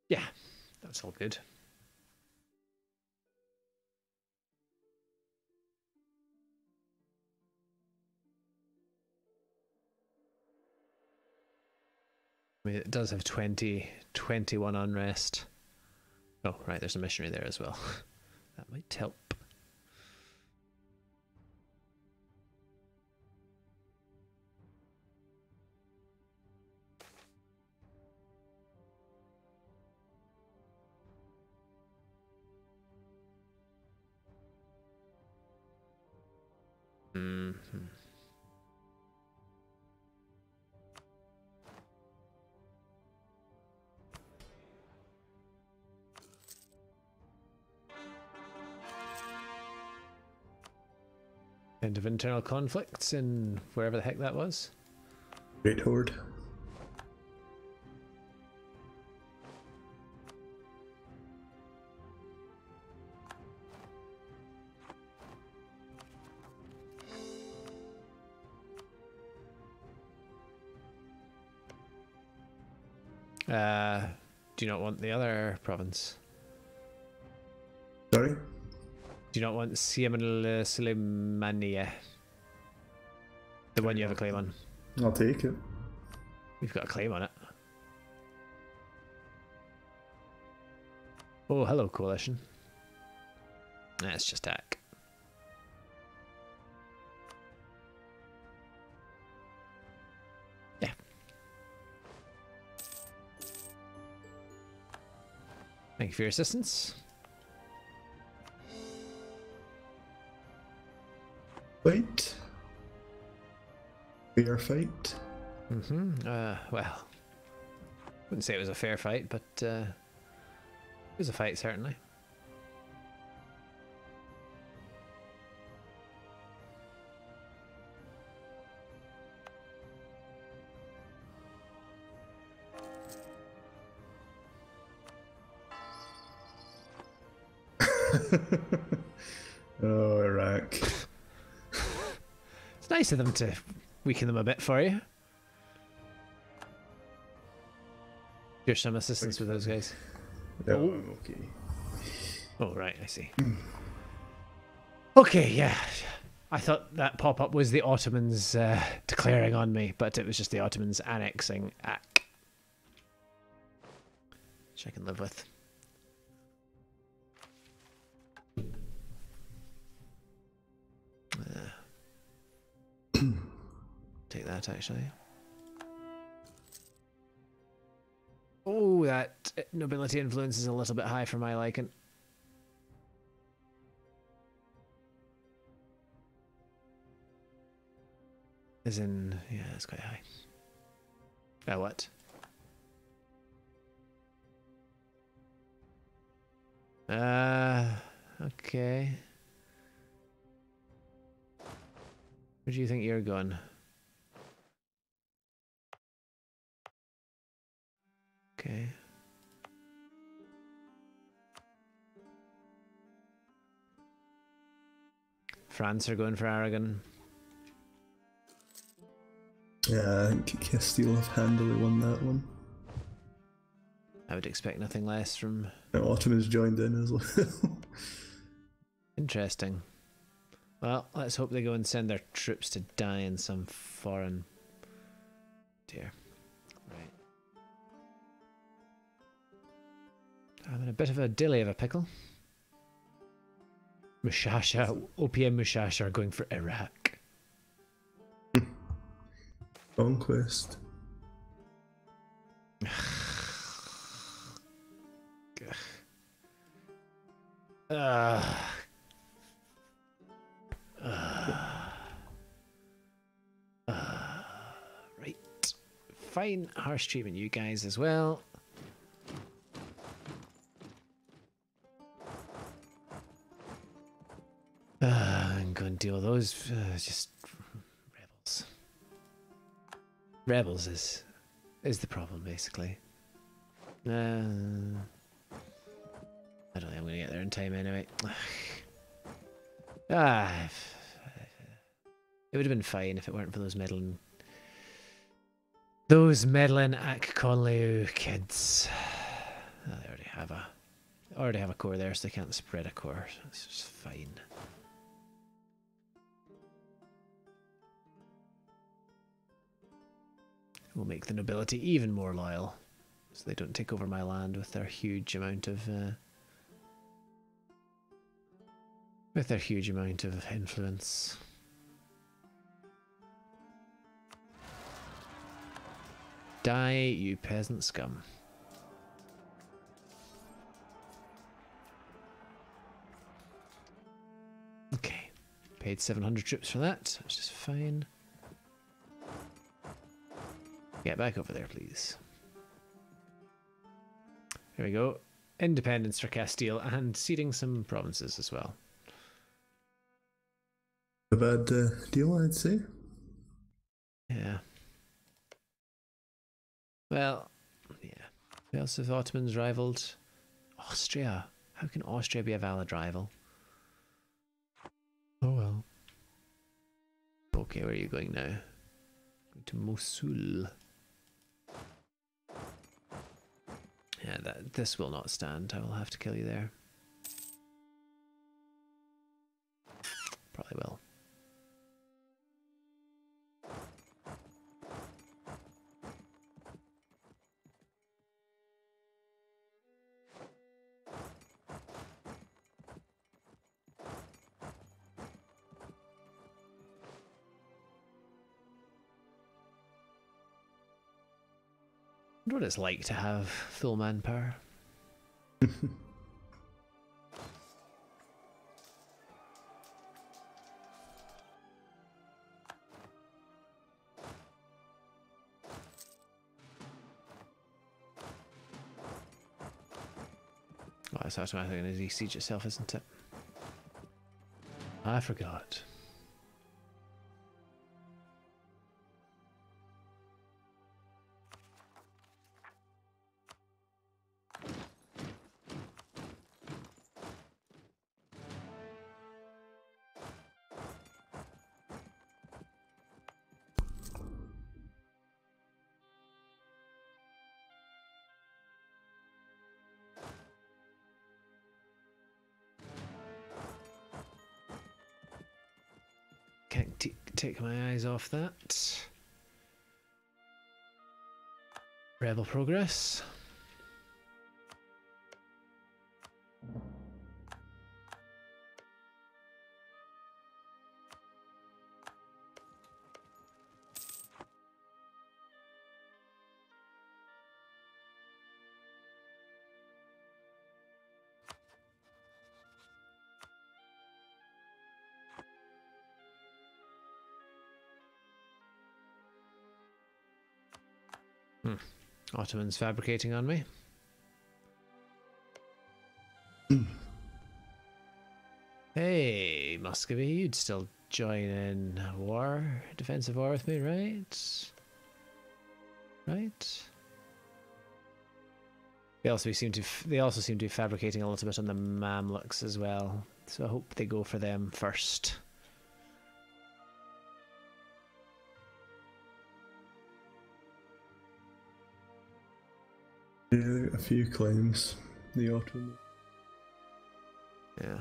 Yeah, that's all good. I mean, it does have 21 unrest. Oh, right, there's a missionary there as well. That might help. Mm-hmm. End of internal conflicts in wherever the heck that was. Great Horde. Do you not want the other province? Sorry? Do you not want Siam Suleimania? The one you have a claim on. I'll take it. We've got a claim on it. Oh, hello, coalition. That's just attack. Yeah. Thank you for your assistance. Fight. Fair fight. Well, wouldn't say it was a fair fight, but it was a fight, certainly. Oh, Iraq. It's nice of them to weaken them a bit for you. Here's some assistance with those guys. No, I'm okay. Oh, right, I see. Okay, yeah. I thought that pop-up was the Ottomans declaring on me, but it was just the Ottomans annexing Ak. Which I can live with. Take that, actually. Oh, that nobility influence is a little bit high for my liking. As in, yeah, it's quite high. What? Okay. Where do you think you're going? Okay. France are going for Aragon. Yeah, I think Castile have handily won that one. I would expect nothing less from... The Ottomans joined in as well. Interesting. Well, let's hope they go and send their troops to die in some foreign... Dear. Right. I'm in a bit of a dilly of a pickle. Mushasha, OPM Mushasha are going for Iraq. Conquest. Right. Fine. Harsh treatment, you guys as well. I'm going to deal with those. Just rebels. Rebels is the problem, basically. I don't think I'm going to get there in time anyway. It would have been fine if it weren't for those meddling Ak Conleu kids. Oh, they already have a core there, so they can't spread a core. It's just fine. We'll make the nobility even more loyal, so they don't take over my land with their huge amount of influence. Die, you peasant scum. Okay, paid 700 troops for that, which is fine. Get back over there, please. Here we go. Independence for Castile and ceding some provinces as well. A bad deal, I'd say. Yeah. Well, yeah. Who else have Ottomans rivaled? Austria. How can Austria be a valid rival? Oh well. Okay, where are you going now? Going to Mosul. Yeah, this will not stand. I will have to kill you there. Probably will. I wonder what it's like to have full manpower. Oh, it's automatically going to de-siege itself, isn't it? I forgot. Can't take my eyes off that. Rebel progress. Ottomans fabricating on me. Hey, Muscovy, you'd still join in war, defensive war with me, right? Right? They also seem to be fabricating a little bit on the Mamluks as well, so I hope they go for them first. Yeah, a few claims. The Ottoman. Yeah.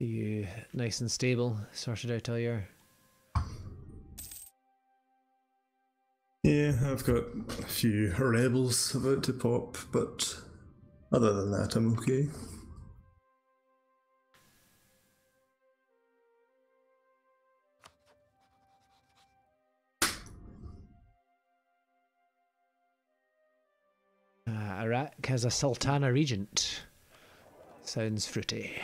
You nice and stable, sorted out all your... Yeah, I've got a few rebels about to pop, but other than that, I'm okay. Iraq has a Sultana Regent. Sounds fruity.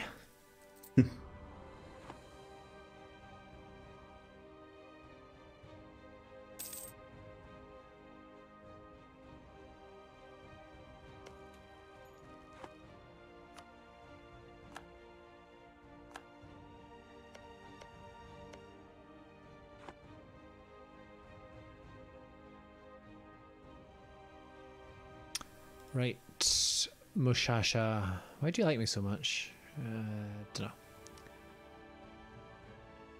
Right, Mushasha. Why do you like me so much? Dunno.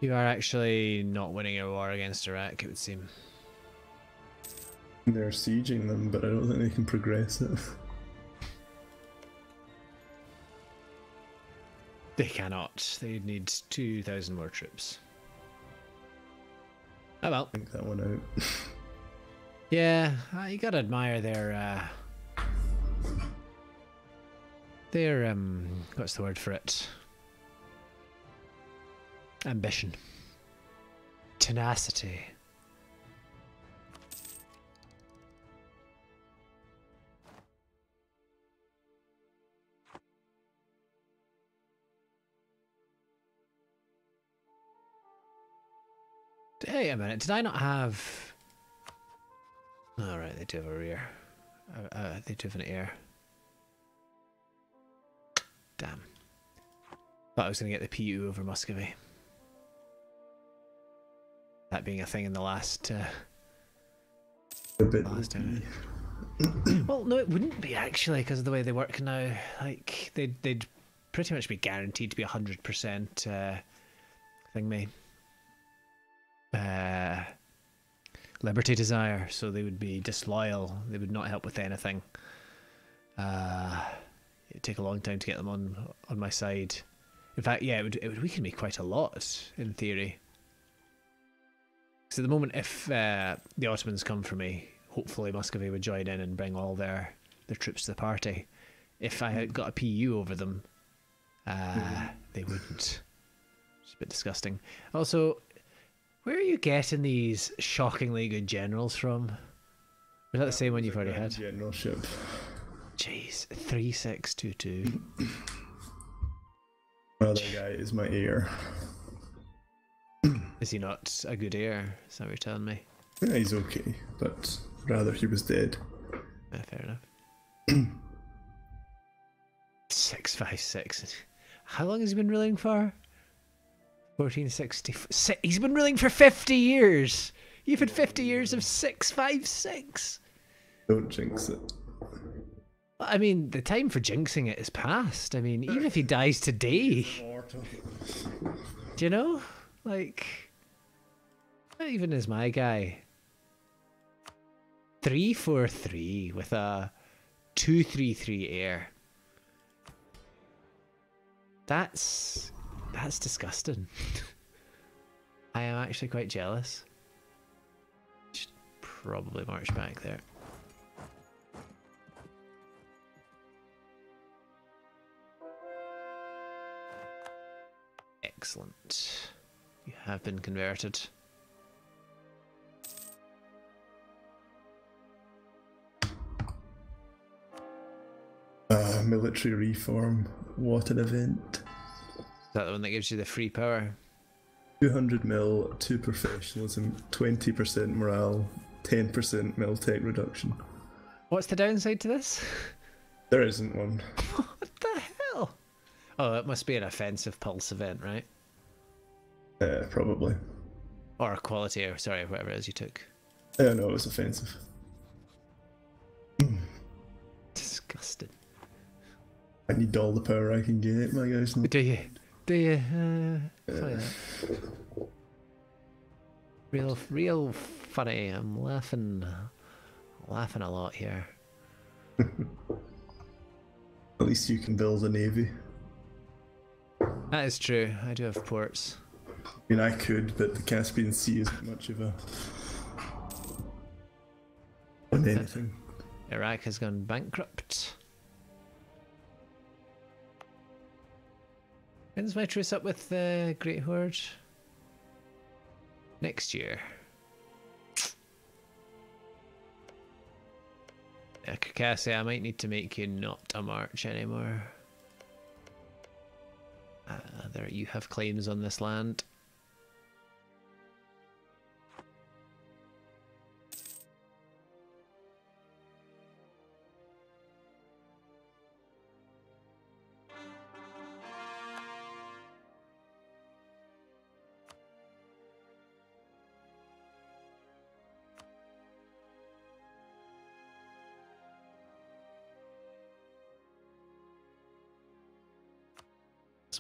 You are actually not winning a war against Iraq, it would seem. They're sieging them, but I don't think they can progress it. They cannot. They need 2,000 more troops. Oh well. Think that one out. Yeah, you gotta admire their what's the word for it? Ambition. Tenacity. Hey, a minute, did I not have... Oh, right, they do have a rear. They do have an air. Damn. Thought I was going to get the PU over Muscovy. That being a thing in the last... A bit. Well, no, it wouldn't be, actually, because of the way they work now. Like, they'd pretty much be guaranteed to be 100% thingy. Liberty desire, so they would be disloyal. They would not help with anything. It'd take a long time to get them on my side. In fact, yeah, it would weaken me quite a lot in theory. So at the moment, if the Ottomans come for me, hopefully Muscovy would join in and bring all their troops to the party. If I had got a PU over them, they wouldn't. It's a bit disgusting. Also, where are you getting these shockingly good generals from? Was that the same one you've already had? Generalship. Jeez, 3622. Well, that guy is my heir. Is he not a good heir? Is that what you're telling me? Yeah, he's okay, but rather he was dead. Fair enough. 656. How long has he been ruling for? 1460. He's been ruling for 50 years. You've had 50 years of 656. Don't jinx it. I mean, the time for jinxing it is past. I mean, even if he dies today, do you know? Like, not even is my guy. 343 with a 233 air. That's disgusting. I am actually quite jealous. Should probably march back there. Excellent. You have been converted. Military reform. What an event. Is that the one that gives you the free power? 200 mil, 2 professionalism, 20% morale, 10% miltech reduction. What's the downside to this? There isn't one. What the hell? Oh, it must be an offensive pulse event, right? Probably. Or a quality, or sorry, whatever it is you took. No, it was offensive. Disgusting. I need all the power I can get, my guys. Do you? Do you? Funny that. Real funny. I'm laughing a lot here. At least you can build a navy. That is true. I do have ports. I mean, I could, but the Caspian Sea isn't much of a on anything. Iraq has gone bankrupt. When's my truce up with the Great Horde? Next year. Yeah, Caucasus, I might need to make you not a march anymore. There, you have claims on this land.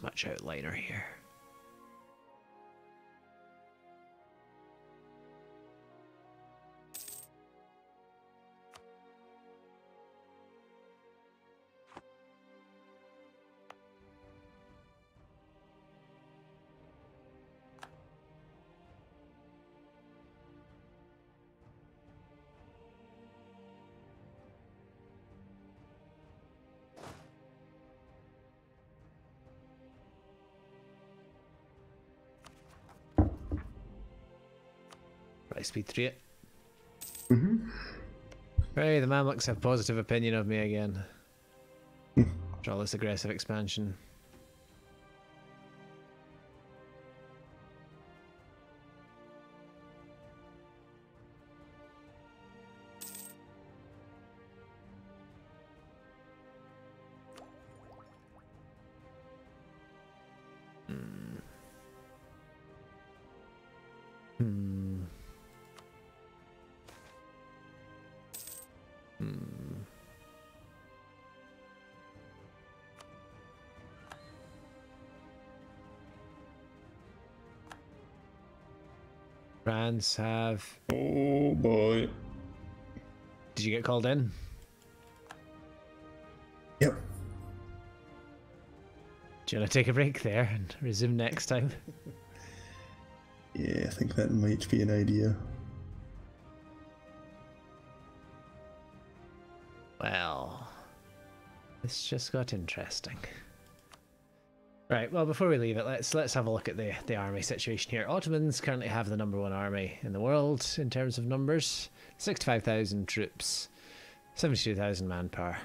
Much outliner here. Speed 3 it. Hey, the Mamluks have positive opinion of me again. After all this aggressive expansion. France have... Oh boy. Did you get called in? Yep. Do you want to take a break there and resume next time? Yeah, I think that might be an idea. Well, this just got interesting. Right, well, before we leave it, let's have a look at the army situation here. Ottomans currently have the #1 army in the world in terms of numbers. 65,000 troops, 72,000 manpower.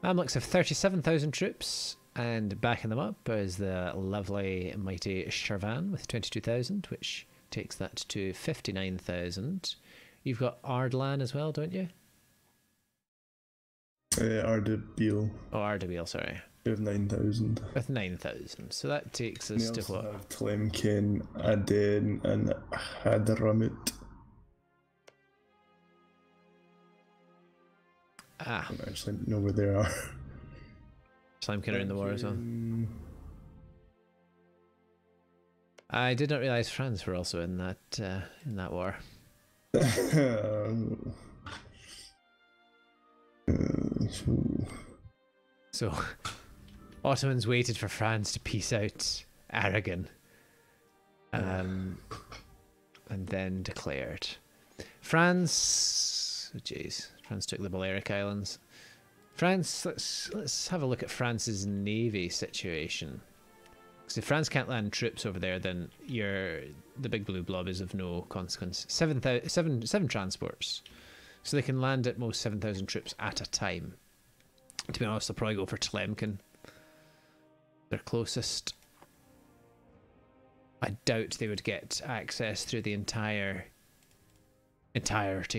Mamluks have 37,000 troops, and backing them up is the lovely mighty Shirvan with 22,000, which takes that to 59,000. You've got Ardalan as well, don't you? Ardabil. Oh, Ardabil, sorry. We have 9,000. With 9,000, so that takes us to what? Have Tlemcen, Aden, and Hadramut. Ah. I don't actually know where they are. Tlemcen are in the war as well. I did not realise France were also in that war. So, Ottomans waited for France to peace out Aragon, and then declared. France, oh jeez, France took the Balearic Islands. France, let's have a look at France's navy situation. Because if France can't land troops over there, then the big blue blob is of no consequence. Seven transports, so they can land at most 7,000 troops at a time. To be honest, they'll probably go for Tlemcen. Their closest. I doubt they would get access through the entirety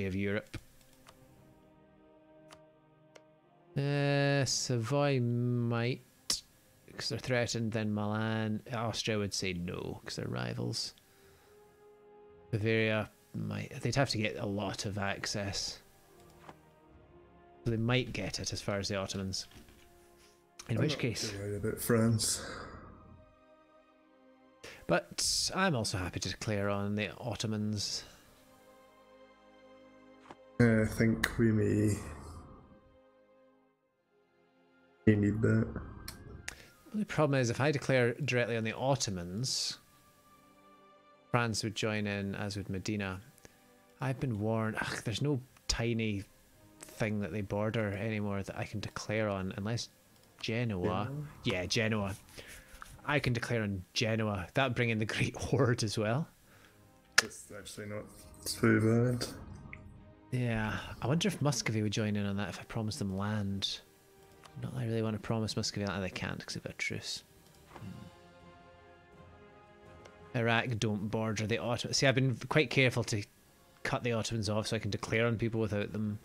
of Europe. Savoy might, because they're threatened. Then Milan, Austria would say no because they're rivals. Bavaria might. They'd have to get a lot of access. So they might get it as far as the Ottomans. In which case, I'm not about France. But I'm also happy to declare on the Ottomans. I think we may need that. The only problem is if I declare directly on the Ottomans, France would join in, as would Medina. I've been warned. Ugh, there's no tiny thing that they border anymore that I can declare on, unless Genoa. Yeah, Genoa. I can declare on Genoa. That would bring in the Great Horde as well. It's actually not too bad. Yeah, I wonder if Muscovy would join in on that if I promised them land. Not that I really want to promise Muscovy that. They can't because they've got a truce. Iraq don't border the Ottomans. See, I've been quite careful to cut the Ottomans off so I can declare on people without them.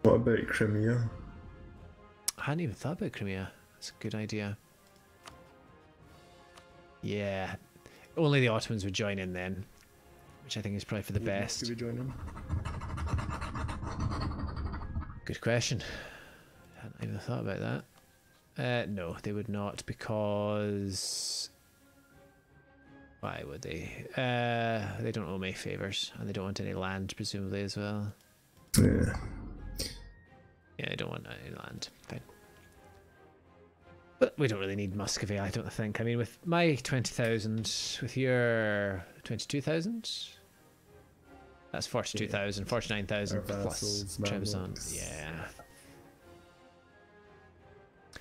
What about Crimea? I hadn't even thought about Crimea. That's a good idea. Yeah, only the Ottomans would join in then, which I think is probably for the best. Muscovy join in? Good question. Hadn't even thought about that. No, they would not, because why would they? They don't owe me favours, and they don't want any land, presumably, as well. Yeah. Yeah, they don't want any land. Fine. But we don't really need Muscovy, I don't think. I mean, with my 20,000, with your 22,000, that's 42,000, 49,000 plus Trebizond. Yeah.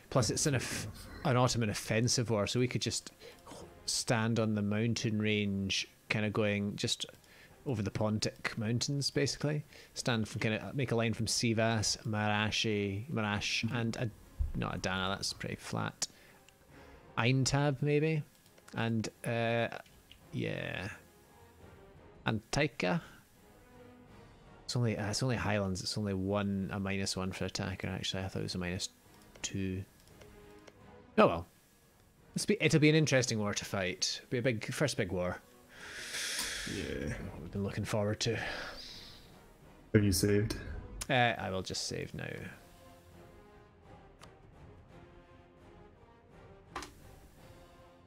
Plus, it's an Ottoman offensive war, so we could just stand on the mountain range, kind of going just over the Pontic Mountains, basically. Stand from make a line from Sivas, Marash, and not Adana. That's pretty flat. Aintab maybe, and yeah, Antica. It's only Highlands. It's only a -1 for attacker. Actually, I thought it was a -2. Oh well. It'll be an interesting war to fight. It'll be a first big war. Yeah. What we've been looking forward to. Have you saved? I will just save now.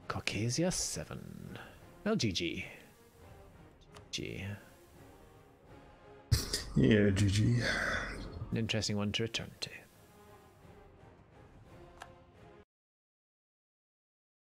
Caucasus 7. Well, GG. GG. Yeah, GG. An interesting one to return to.